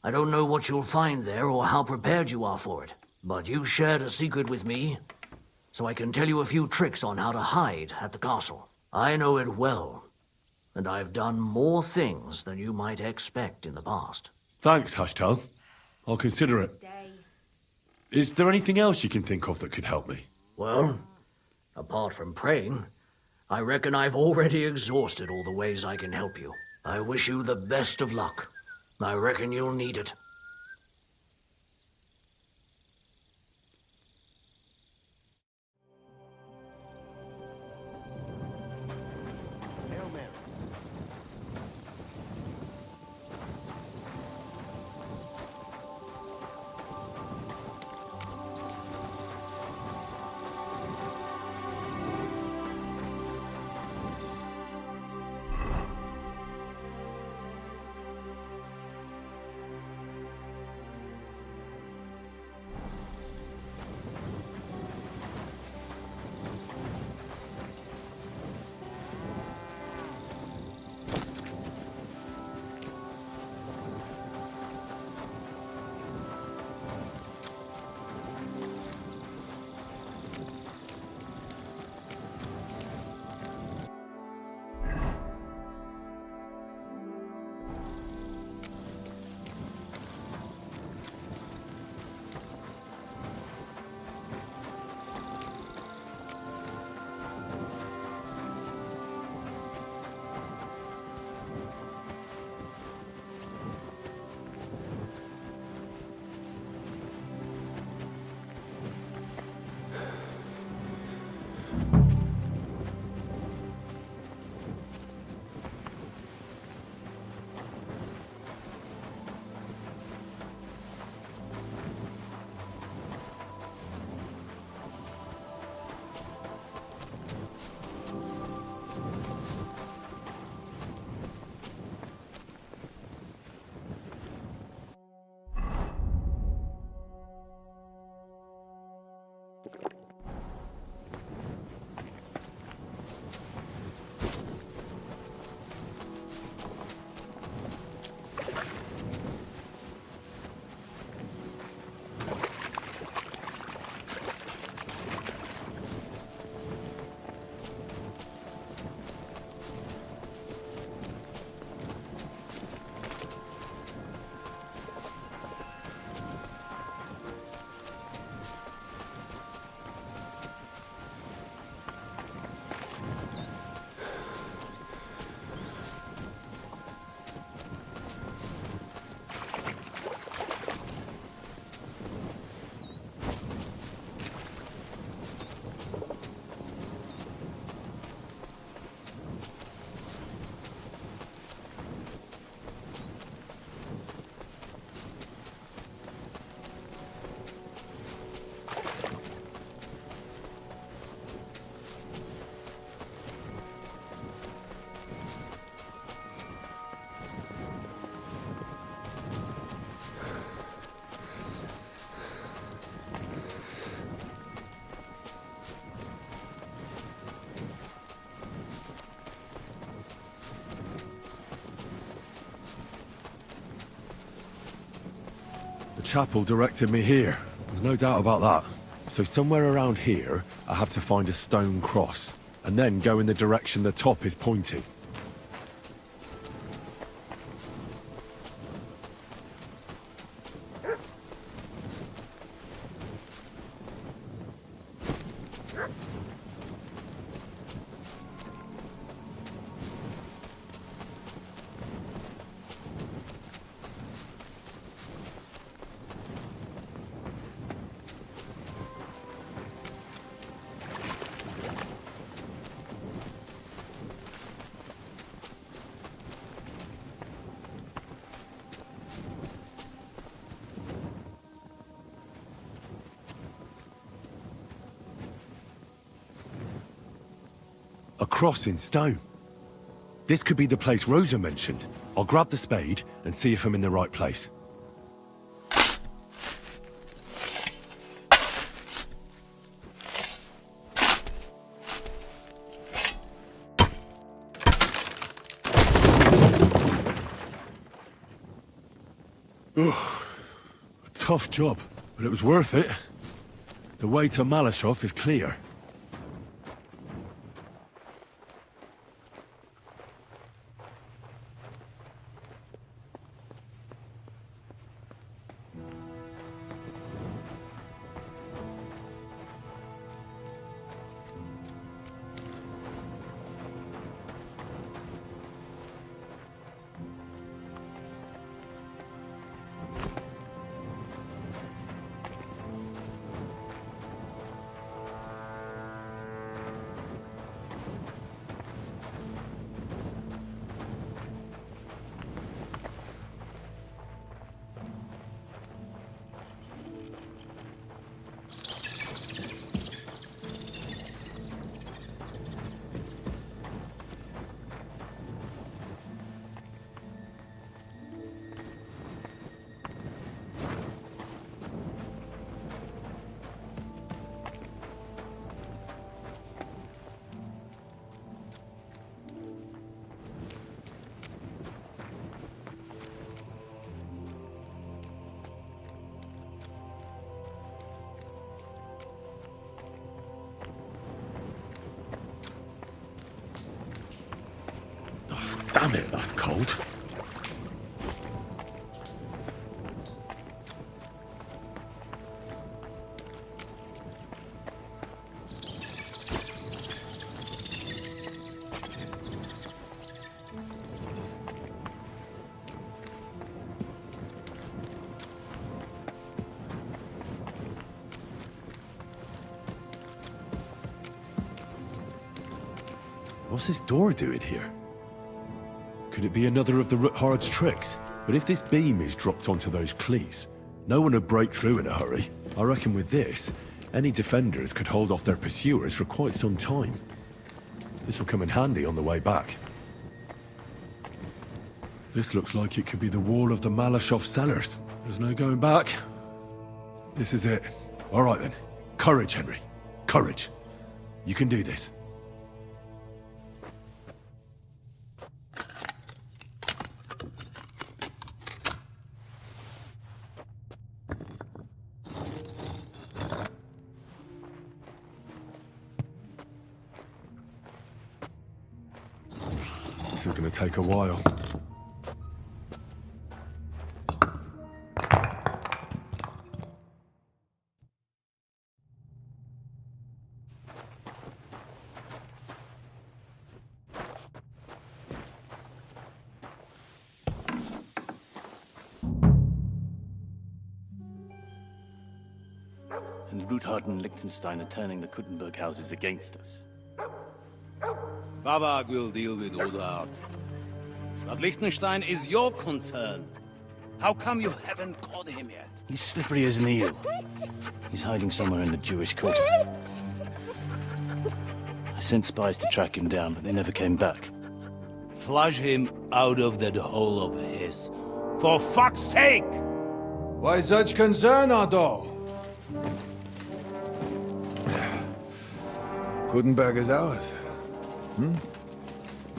I don't know what you'll find there or how prepared you are for it. But you shared a secret with me, so I can tell you a few tricks on how to hide at the castle. I know it well, and I've done more things than you might expect in the past. Thanks, Hashtal. I'll consider it. Is there anything else you can think of that could help me? Well, apart from praying, I reckon I've already exhausted all the ways I can help you. I wish you the best of luck. I reckon you'll need it. Hail Mary. chapel directed me here. There's no doubt about that. So somewhere around here, I have to find a stone cross, and then go in the direction the top is pointing. A cross in stone. This could be the place Rosa mentioned. I'll grab the spade and see if I'm in the right place. Ugh. A tough job, but it was worth it. The way to Malashov is clear. Damn it, that's cold. What's this door doing here? Could it be another of the Ruthard's tricks? But if this beam is dropped onto those cleats, no one would break through in a hurry. I reckon with this, any defenders could hold off their pursuers for quite some time. This will come in handy on the way back. This looks like it could be the wall of the Malashov cellars. There's no going back. This is it. All right then. Courage, Henry. Courage. You can do this. This is going to take a while. And Ruthard and Liechtenstein are turning the Kuttenberg houses against us. Babak will deal with Ruthard. But Liechtenstein is your concern. How come you haven't caught him yet? He's slippery as an eel. He's hiding somewhere in the Jewish quarter. I sent spies to track him down, but they never came back. Flush him out of that hole of his. For fuck's sake! Why such concern, Otto? Kuttenberg is ours.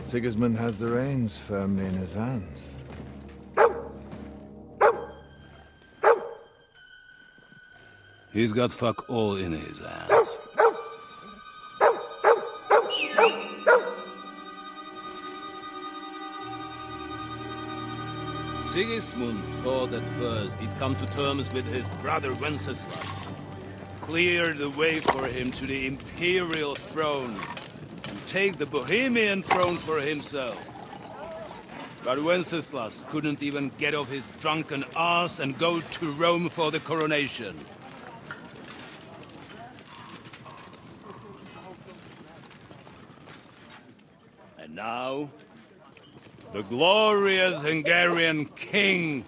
Sigismund has the reins firmly in his hands. He's got fuck all in his hands. Sigismund thought at first he'd come to terms with his brother Wenceslas, clear the way for him to the imperial throne, and take the Bohemian throne for himself. But Wenceslas couldn't even get off his drunken ass and go to Rome for the coronation. And now, the glorious Hungarian king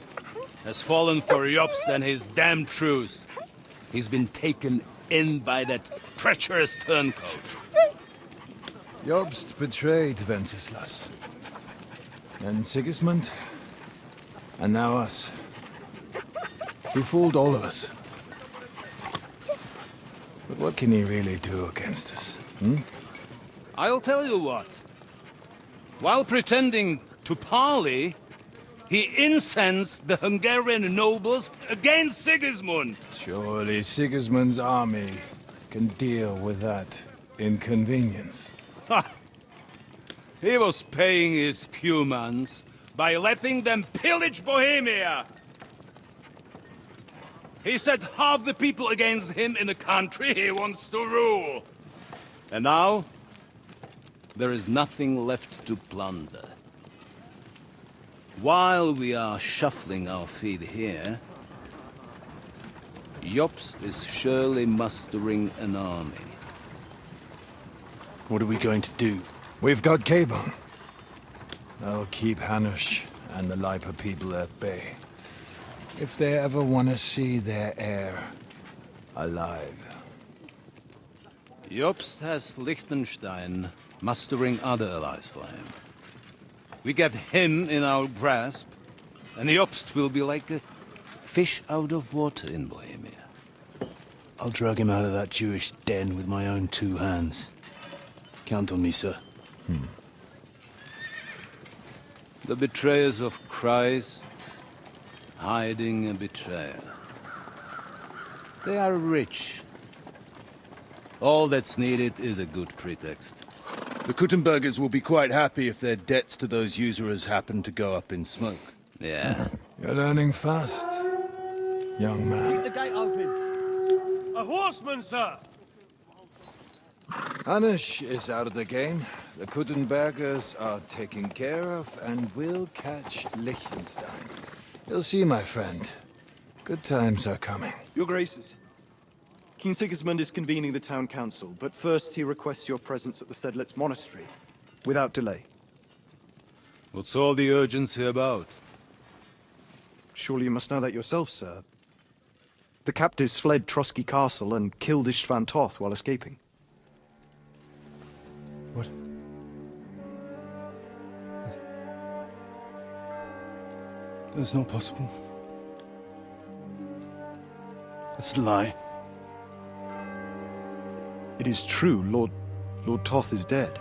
has fallen for Jobst and his damn truce. He's been taken in by that treacherous turncoat. Jobst betrayed Wenceslas. And Sigismund. And now us. He fooled all of us. But what can he really do against us, hmm? I'll tell you what. While pretending to parley, he incensed the Hungarian nobles against Sigismund. Surely Sigismund's army can deal with that inconvenience. Ha! He was paying his cumans by letting them pillage Bohemia. He set half the people against him in the country he wants to rule. And now, there is nothing left to plunder. While we are shuffling our feet here, Jobst is surely mustering an army. What are we going to do? We've got Cabon. I'll keep Hanush and the Lipa people at bay. If they ever want to see their heir alive. Jobst has Liechtenstein mustering other allies for him. We get him in our grasp, and Jobst will be like a fish out of water in Bohemia. I'll drag him out of that Jewish den with my own two hands. Count on me, sir. The betrayers of Christ, hiding a betrayer. They are rich. All that's needed is a good pretext. The Kuttenbergers will be quite happy if their debts to those usurers happen to go up in smoke. Yeah. You're learning fast, young man. Keep the gate open. A horseman, sir! Hanush is out of the game. The Kuttenbergers are taken care of, and we'll catch Liechtenstein. You'll see, my friend. Good times are coming. Your Graces, King Sigismund is convening the town council, but first he requests your presence at the Sedlitz monastery, without delay. What's all the urgency about? Surely you must know that yourself, sir. The captives fled Trotsky Castle and killed Istvan Toth while escaping. What? That's not possible. That's a lie. It is true, Lord Toth is dead.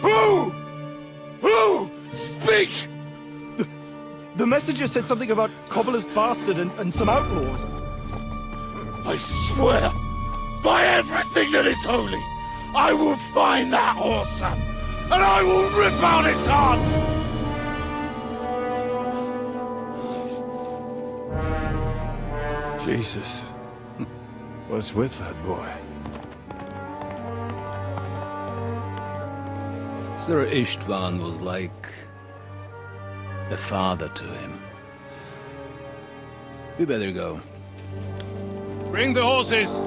Who? Speak! The messenger said something about Cobbler's bastard and some outlaws. I swear, by everything that is holy, I will find that whoreson, and I will rip out his heart! Jesus. What's with that boy? Sir Istvan was like a father to him. We better go. Bring the horses!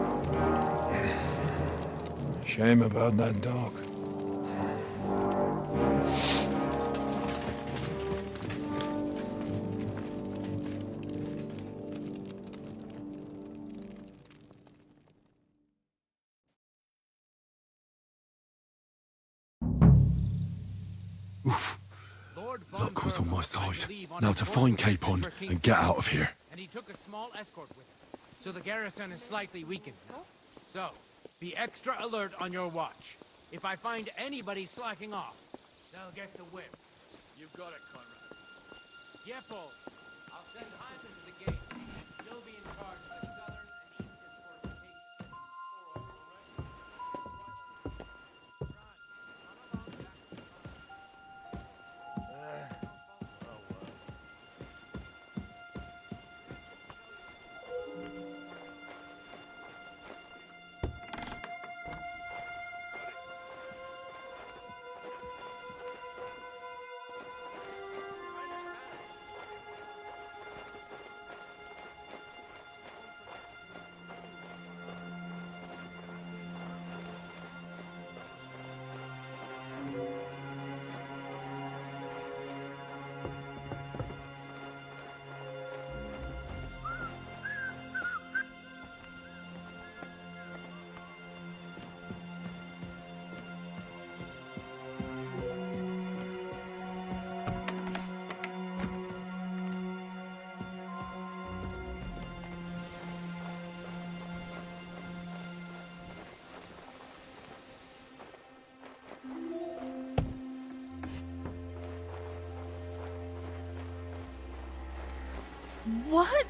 Shame about that dog. Luck was on my side. Now to find Capon and get out of here. And he took a small escort with him. so the garrison is slightly weakened. So, be extra alert on your watch. If I find anybody slacking off, they'll get the whip. You've got it, Conrad. Yepo, I'll send Hyman to the gate. He'll be in charge of the southern and eastern fortifications. What?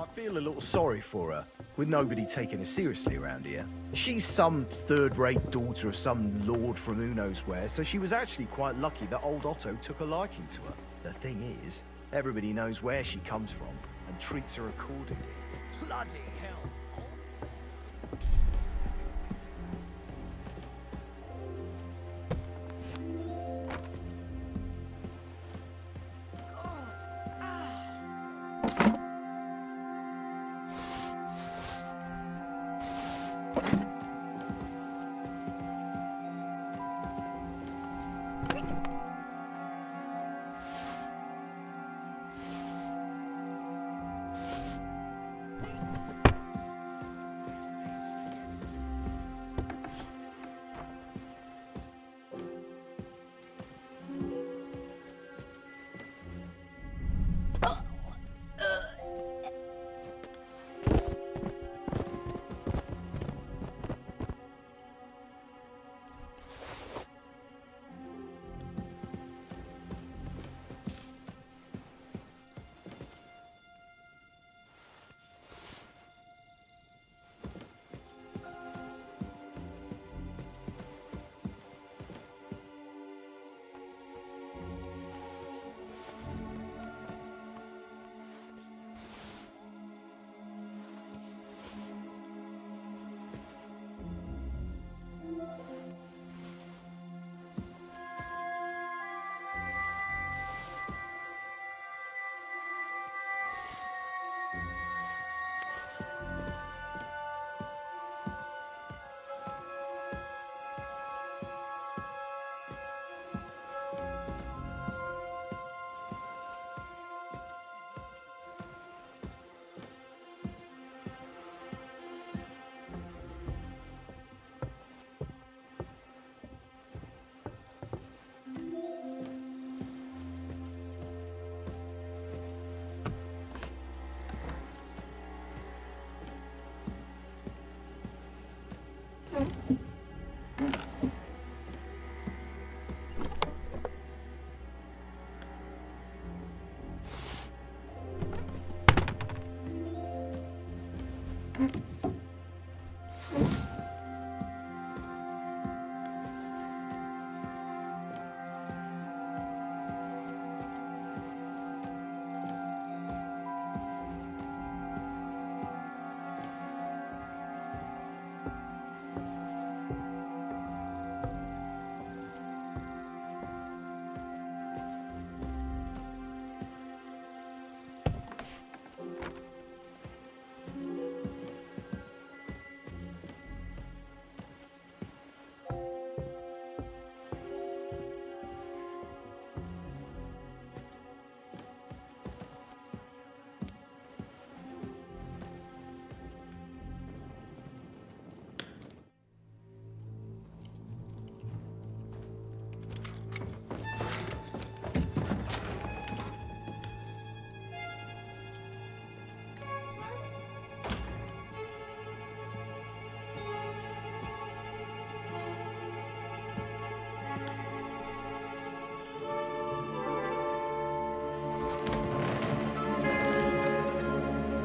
I feel a little sorry for her, with nobody taking her seriously around here. She's some third-rate daughter of some lord from who knows where, so she was actually quite lucky that old Otto took a liking to her. The thing is, everybody knows where she comes from and treats her accordingly. Bloody hell.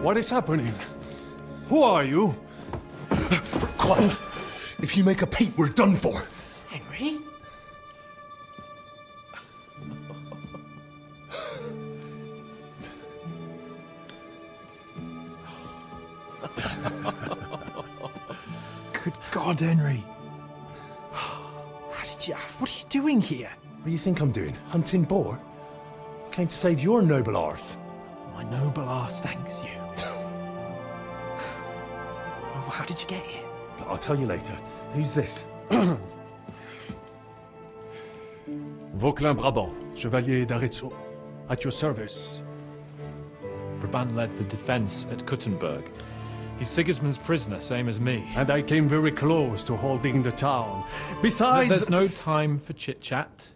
What is happening? Who are you? Quiet. If you make a peep, we're done for. Henry? Good God, Henry. What are you doing here? What do you think I'm doing? Hunting boar? Came to save your noble arse. My noble arse thanks you. Oh, how did you get here? I'll tell you later. Who's this? Vauquelin Brabant, Chevalier d'Arezzo. At your service. Brabant led the defense at Kuttenberg. He's Sigismund's prisoner, same as me. And I came very close to holding the town. Besides... There's no time for chit-chat.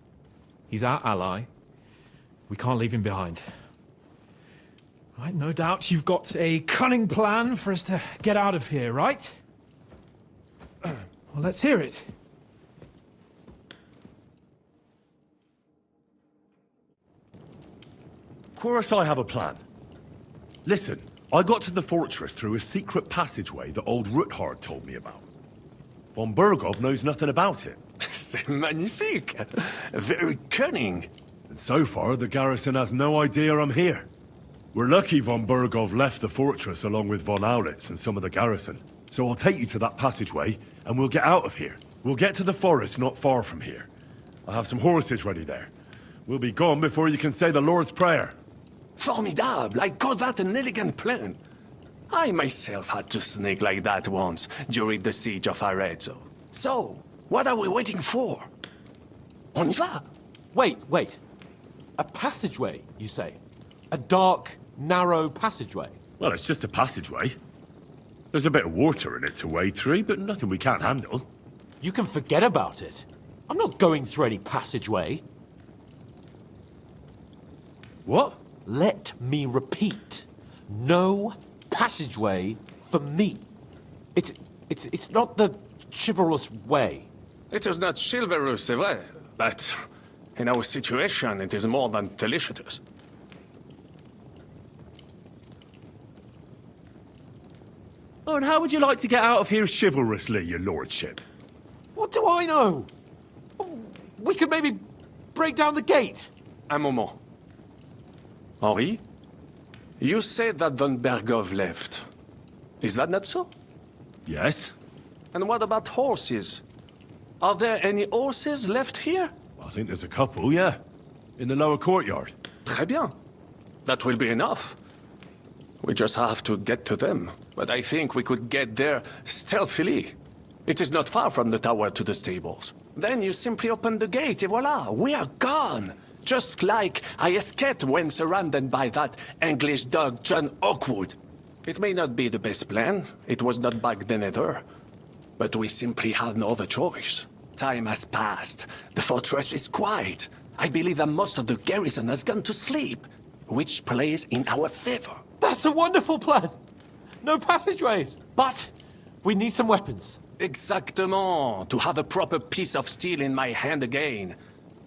He's our ally. We can't leave him behind. Right, no doubt you've got a cunning plan for us to get out of here, right? Well, let's hear it. Of course I have a plan. Listen, I got to the fortress through a secret passageway that old Ruthard told me about. Von Bergov knows nothing about it. C'est magnifique! Very cunning. And so far, the garrison has no idea I'm here. We're lucky Von Bergov left the fortress along with Von Aulitz and some of the garrison. So I'll take you to that passageway, and we'll get out of here. We'll get to the forest not far from here. I have some horses ready there. We'll be gone before you can say the Lord's Prayer. Formidable! I call that an elegant plan. I myself had to sneak like that once during the siege of Arezzo. So, what are we waiting for? On y va! Wait. A passageway, you say? A dark, narrow passageway? Well, it's just a passageway. There's a bit of water in it to wade through, but nothing we can't handle. You can forget about it. I'm not going through any passageway. What? Let me repeat. No passageway for me. It's not the chivalrous way. It is not chivalrous, c'est vrai, but in our situation, it is more than delicious. Oh, and how would you like to get out of here chivalrously, your lordship? What do I know? We could maybe break down the gate. Un moment. Henri, you said that Von Bergov left. Is that not so? Yes. And what about horses? Are there any horses left here? I think there's a couple, yeah. In the lower courtyard. Très bien. That will be enough. We just have to get to them. But I think we could get there stealthily. It is not far from the tower to the stables. Then you simply open the gate, et voila, we are gone! Just like I escaped when surrounded by that English dog John Oakwood. It may not be the best plan, it was not back then either. But we simply have no other choice. Time has passed. The fortress is quiet. I believe that most of the garrison has gone to sleep, which plays in our favor. That's a wonderful plan. No passageways. But we need some weapons. Exactement. To have a proper piece of steel in my hand again.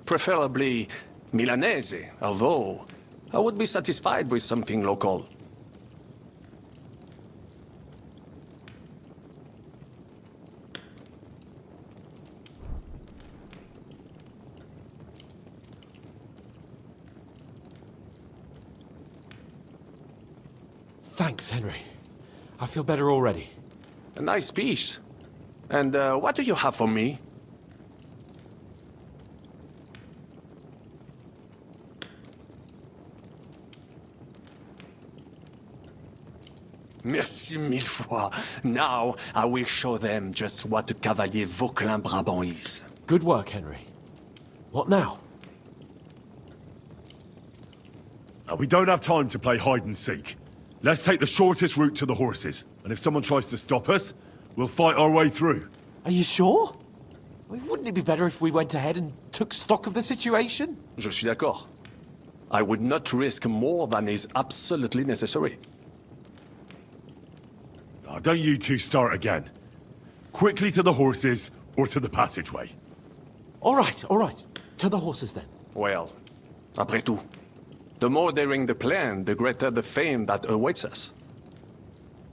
Preferably Milanese, although I would be satisfied with something local. Thanks, Henry. I feel better already. A nice piece. And what do you have for me? Merci mille fois. Now I will show them just what a Cavalier Vauquelin Brabant is. Good work, Henry. What now? We don't have time to play hide and seek. Let's take the shortest route to the horses. And if someone tries to stop us, we'll fight our way through. Are you sure? I mean, wouldn't it be better if we went ahead and took stock of the situation? Je suis d'accord. I would not risk more than is absolutely necessary. Now, don't you two start again. Quickly to the horses, or to the passageway. All right. To the horses then. Well, après tout, the more daring the plan, the greater the fame that awaits us.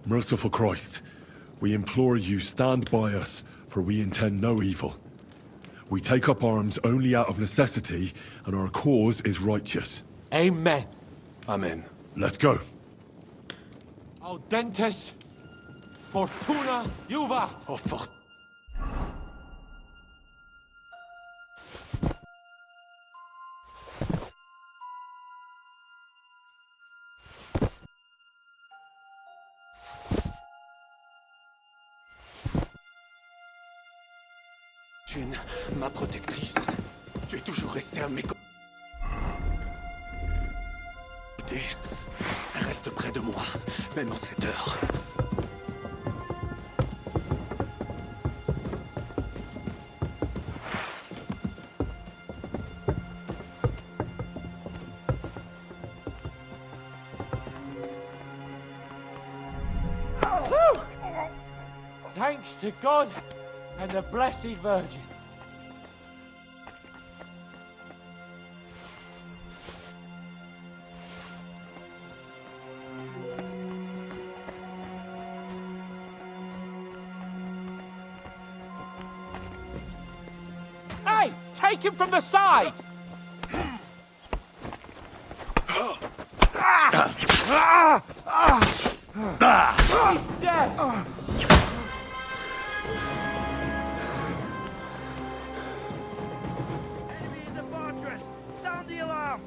Merciful Christ, we implore you stand by us, for we intend no evil. We take up arms only out of necessity, and our cause is righteous. Amen. Amen. Let's go. Audentes Fortuna Juva. Oh, Fortune, ma protectrice. Tu es toujours restée à mes côtés. Reste près de moi, même en cette heure. Thanks to God and the Blessed Virgin. Hey! Take him from the side! He's dead! Enemy in the fortress! Sound the alarm!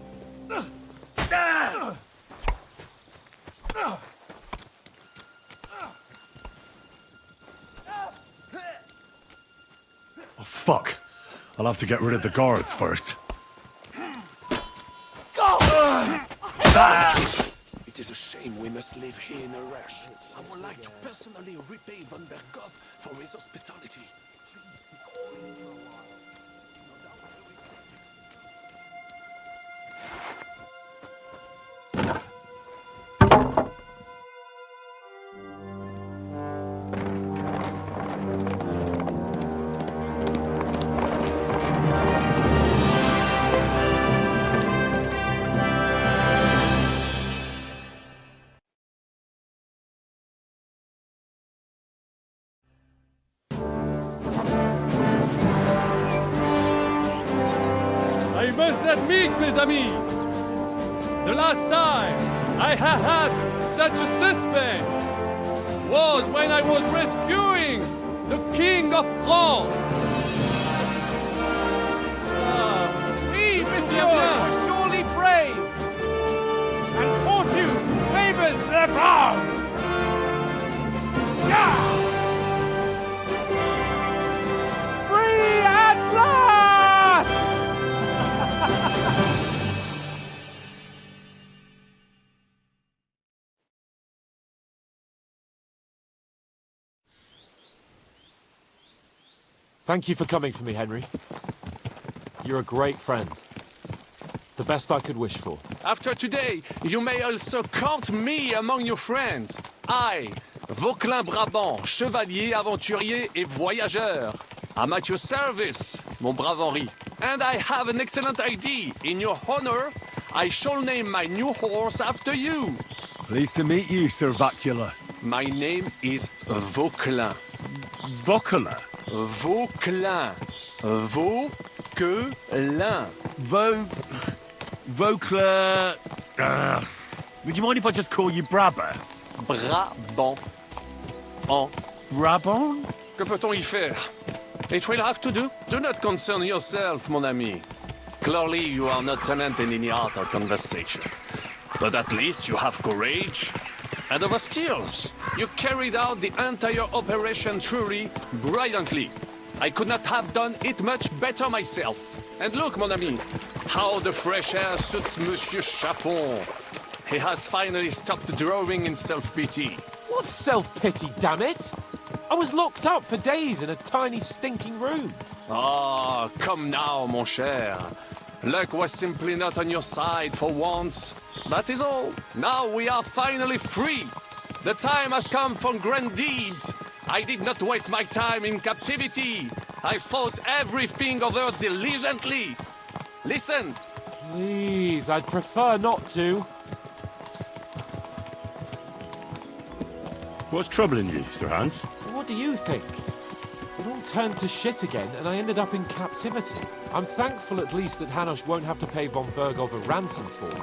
Oh, fuck. I'll have to get rid of the guards first. It is a shame we must live here in a rush. I would like to personally repay von Berghoff for his hospitality. I must admit, mes amis, the last time I have had such a suspense was when I was rescuing the King of France. Oui, monsieur, you are surely brave! And fortune favors the brave! Yeah! Free at last! Thank you for coming for me, Henry. You're a great friend. The best I could wish for. After today, you may also count me among your friends. I, Vauquelin Brabant, chevalier, aventurier et voyageur. I'm at your service, mon brave Henri. And I have an excellent idea. In your honor, I shall name my new horse after you. Pleased to meet you, Sir Vacula. My name is Vauquelin. Vauquelin? Vauquelin. Vauquelin. Vauquelin... would you mind if I just call you Brabber? Brabant. En. Brabant? Que peut-on y faire? It will have to do. Do not concern yourself, mon ami. Clearly, you are not talented in the art of conversation. But at least you have courage and other skills. You carried out the entire operation truly brilliantly. I could not have done it much better myself. And look, mon ami, how the fresh air suits Monsieur Chapon. He has finally stopped drawing in self-pity. What self-pity, damn it? I was locked up for days in a tiny stinking room. Ah, come now, mon cher. Luck was simply not on your side for once. That is all. Now we are finally free. The time has come for grand deeds. I did not waste my time in captivity. I fought everything over diligently. Listen. Please, I'd prefer not to. What's troubling you, Sir Hans? What do you think? It all turned to shit again, and I ended up in captivity. I'm thankful at least that Hanush won't have to pay von Bergov a ransom for me.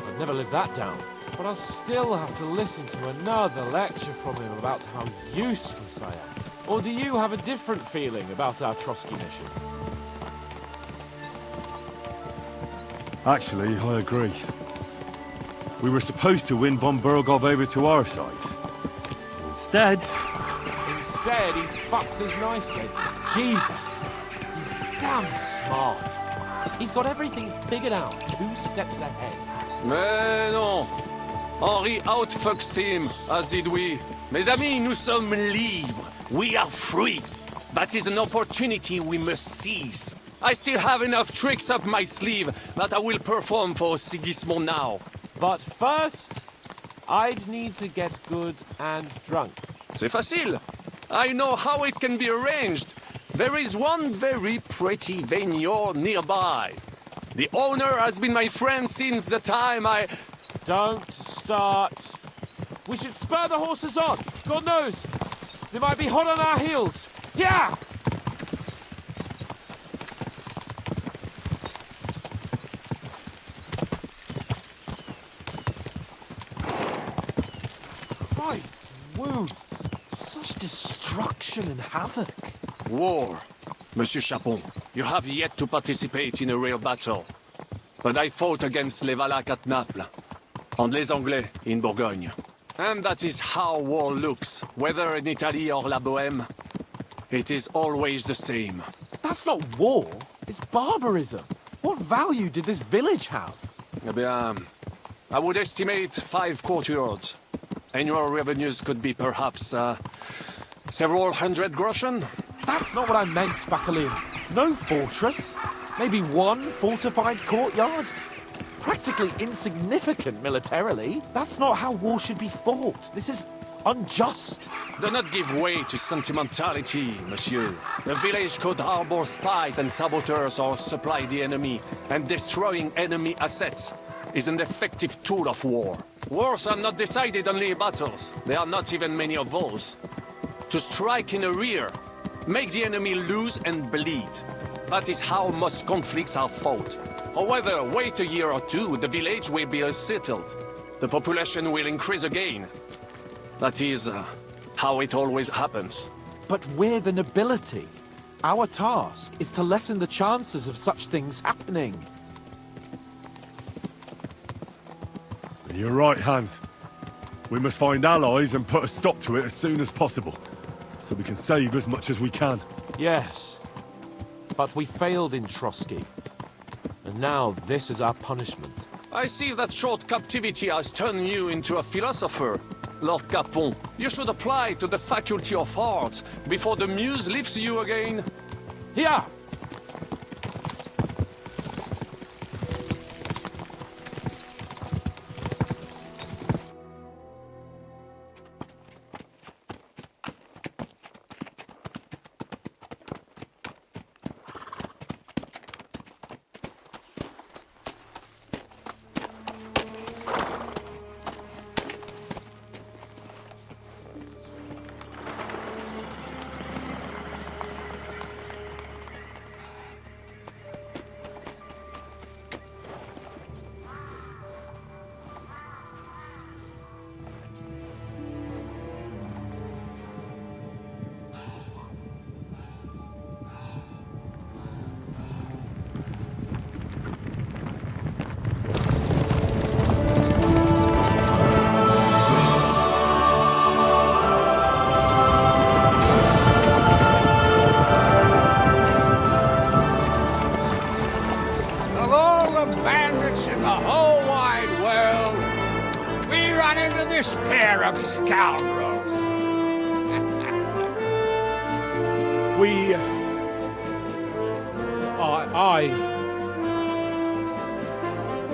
I'd never live that down. But I'll still have to listen to another lecture from him about how useless I am. Or do you have a different feeling about our Trotsky mission? Actually, I agree. We were supposed to win von Bergov over to our side. Instead, he fucked us nicely. Jesus. He's damn smart. He's got everything figured out 2 steps ahead. Mais non. Henri outfoxed him, as did we. Mes amis, nous sommes libres. We are free. That is an opportunity we must seize. I still have enough tricks up my sleeve that I will perform for Sigismund now. But first, I'd need to get good and drunk. C'est facile. I know how it can be arranged. There is one very pretty vineyard nearby. The owner has been my friend since the time I... Don't start. We should spur the horses on. God knows, they might be hot on our heels. Yeah! Christ, wounds. Such destruction and havoc. War. Monsieur Chapon, you have yet to participate in a real battle. But I fought against les Valaques at Naples, and les Anglais in Bourgogne. And that is how war looks, whether in Italy or La Bohème. It is always the same. That's not war, it's barbarism. What value did this village have? Eh bien, I would estimate 5 courtyards. Annual revenues could be perhaps, several hundred groschen? That's not what I meant, Bacalian. No fortress. Maybe 1 fortified courtyard. Practically insignificant militarily. That's not how war should be fought. This is unjust. Do not give way to sentimentality, monsieur. The village could harbor spies and saboteurs or supply the enemy, and destroying enemy assets is an effective tool of war. Wars are not decided only in battles. There are not even many of those. To strike in the rear, make the enemy lose and bleed. That is how most conflicts are fought. However, wait a year or 2, the village will be settled. The population will increase again. That is how it always happens. But we're the nobility. Our task is to lessen the chances of such things happening. You're right, Hans. We must find allies and put a stop to it as soon as possible, so we can save as much as we can. Yes, but we failed in Trotsky. And now this is our punishment. I see that short captivity has turned you into a philosopher, Lord Capon. You should apply to the Faculty of Arts before the muse lifts you again. Here! This pair of scoundrels.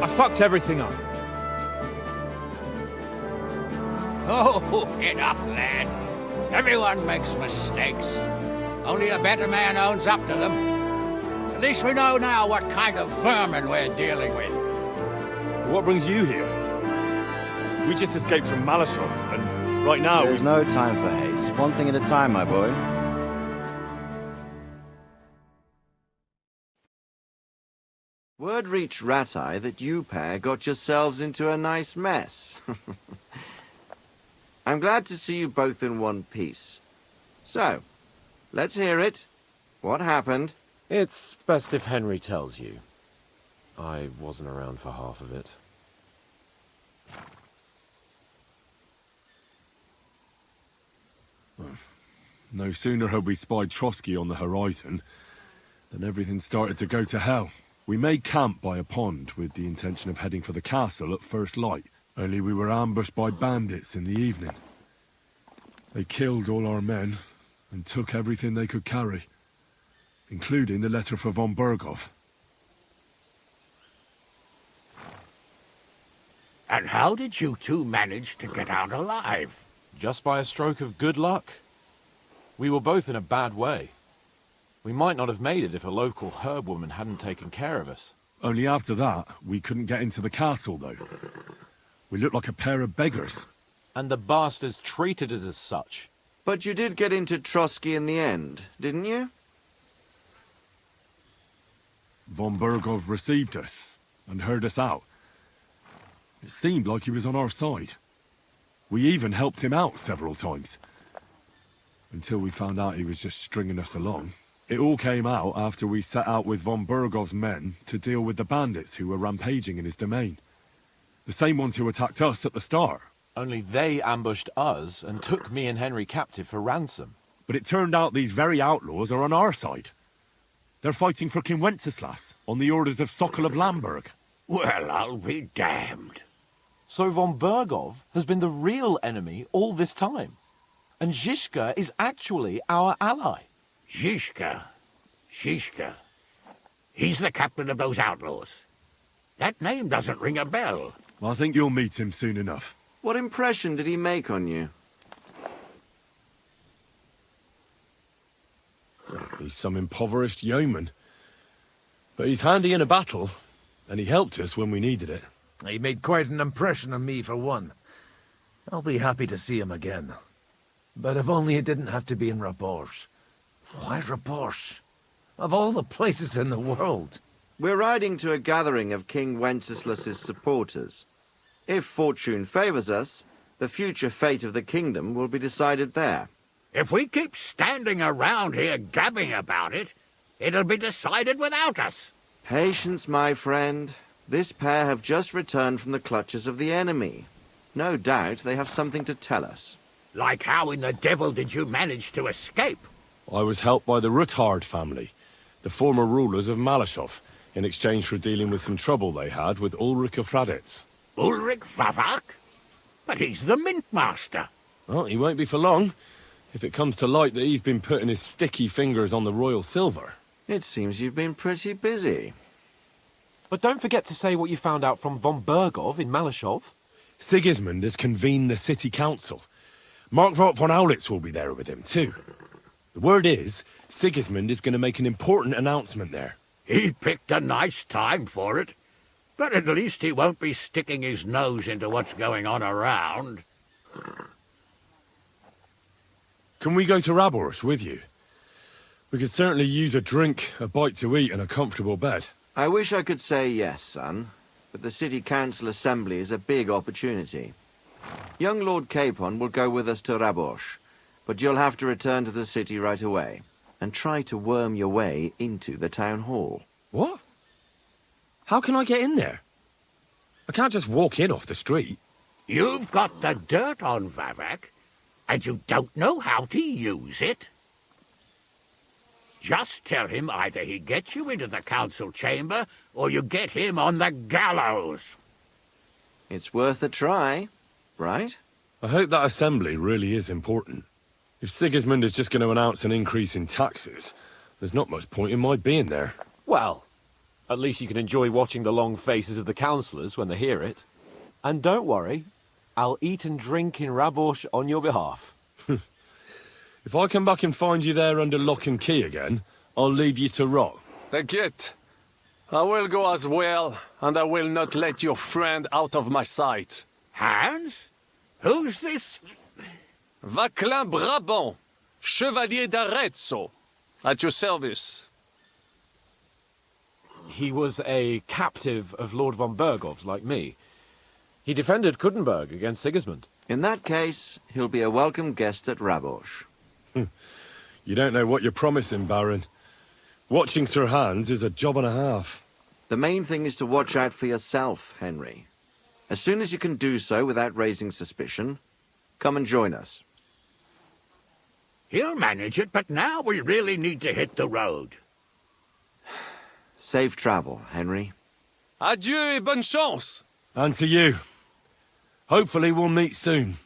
I fucked everything up. Oh, get up, lad. Everyone makes mistakes. Only a better man owns up to them. At least we know now what kind of vermin we're dealing with. What brings you here? We just escaped from Malashov, and Right now... There's no time for haste. One thing at a time, my boy. Word reached Rat-Eye that you pair got yourselves into a nice mess. I'm glad to see you both in one piece. So, let's hear it. What happened? It's best if Henry tells you. I wasn't around for half of it. No sooner had we spied Trotsky on the horizon than everything started to go to hell. We made camp by a pond with the intention of heading for the castle at first light, only we were ambushed by bandits in the evening. They killed all our men and took everything they could carry, including the letter for von Berghoff. And how did you two manage to get out alive? Just by a stroke of good luck. We were both in a bad way. We might not have made it if a local herb woman hadn't taken care of us. Only after that, we couldn't get into the castle, though. We looked like a pair of beggars. And the bastards treated us as such. But you did get into Trotsky in the end, didn't you? Von Berghoff received us and heard us out. It seemed like he was on our side. We even helped him out several times. Until we found out he was just stringing us along. It all came out after we set out with von Berghoff's men to deal with the bandits who were rampaging in his domain. The same ones who attacked us at the start. Only they ambushed us and took me and Henry captive for ransom. But it turned out these very outlaws are on our side. They're fighting for King Wenceslas on the orders of Sokol of Lamberg. Well, I'll be damned. So von Berghoff has been the real enemy all this time. And Zizka is actually our ally. Zizka? He's the captain of those outlaws. That name doesn't ring a bell. I think you'll meet him soon enough. What impression did he make on you? He's some impoverished yeoman. But he's handy in a battle, and he helped us when we needed it. He made quite an impression on me, for one. I'll be happy to see him again. But if only it didn't have to be in Rabosh. Why Rabosh? Of all the places in the world. We're riding to a gathering of King Wenceslas's supporters. If fortune favors us, the future fate of the kingdom will be decided there. If we keep standing around here gabbing about it, it'll be decided without us. Patience, my friend. This pair have just returned from the clutches of the enemy. No doubt they have something to tell us. Like how in the devil did you manage to escape? I was helped by the Ruthard family, the former rulers of Malashov, in exchange for dealing with some trouble they had with Ulrich of Raditz. Ulrich Vavak? But he's the mint master. Well, he won't be for long, if it comes to light that he's been putting his sticky fingers on the royal silver. It seems you've been pretty busy. But don't forget to say what you found out from von Berghoff in Malashov. Sigismund has convened the city council. Markvart von Aulitz will be there with him, too. The word is, Sigismund is going to make an important announcement there. He picked a nice time for it. But at least he won't be sticking his nose into what's going on around. Can we go to Raborsh with you? We could certainly use a drink, a bite to eat, and a comfortable bed. I wish I could say yes, son, but the city council assembly is a big opportunity. Young Lord Capon will go with us to Raborsh, but you'll have to return to the city right away and try to worm your way into the town hall. What? How can I get in there? I can't just walk in off the street. You've got the dirt on Vavak, and you don't know how to use it? Just tell him either he gets you into the council chamber, or you get him on the gallows. It's worth a try, right? I hope that assembly really is important. If Sigismund is just going to announce an increase in taxes, there's not much point in my being there. Well, at least you can enjoy watching the long faces of the councillors when they hear it. And don't worry, I'll eat and drink in Raborsh on your behalf. If I come back and find you there under lock and key again, I'll leave you to rot. Take it. I will go as well, and I will not let your friend out of my sight. Hans? Who's this Vaclin Brabant, Chevalier d'Arezzo, at your service. He was a captive of Lord von Bergov's, like me. He defended Kuttenberg against Sigismund. In that case, he'll be a welcome guest at Rabosh. You don't know what you're promising, Baron. Watching Sir Hans is a job and a half. The main thing is to watch out for yourself, Henry. As soon as you can do so without raising suspicion, come and join us. He'll manage it, but now we really need to hit the road. Safe travel, Henry. Adieu et bonne chance. And to you. Hopefully we'll meet soon.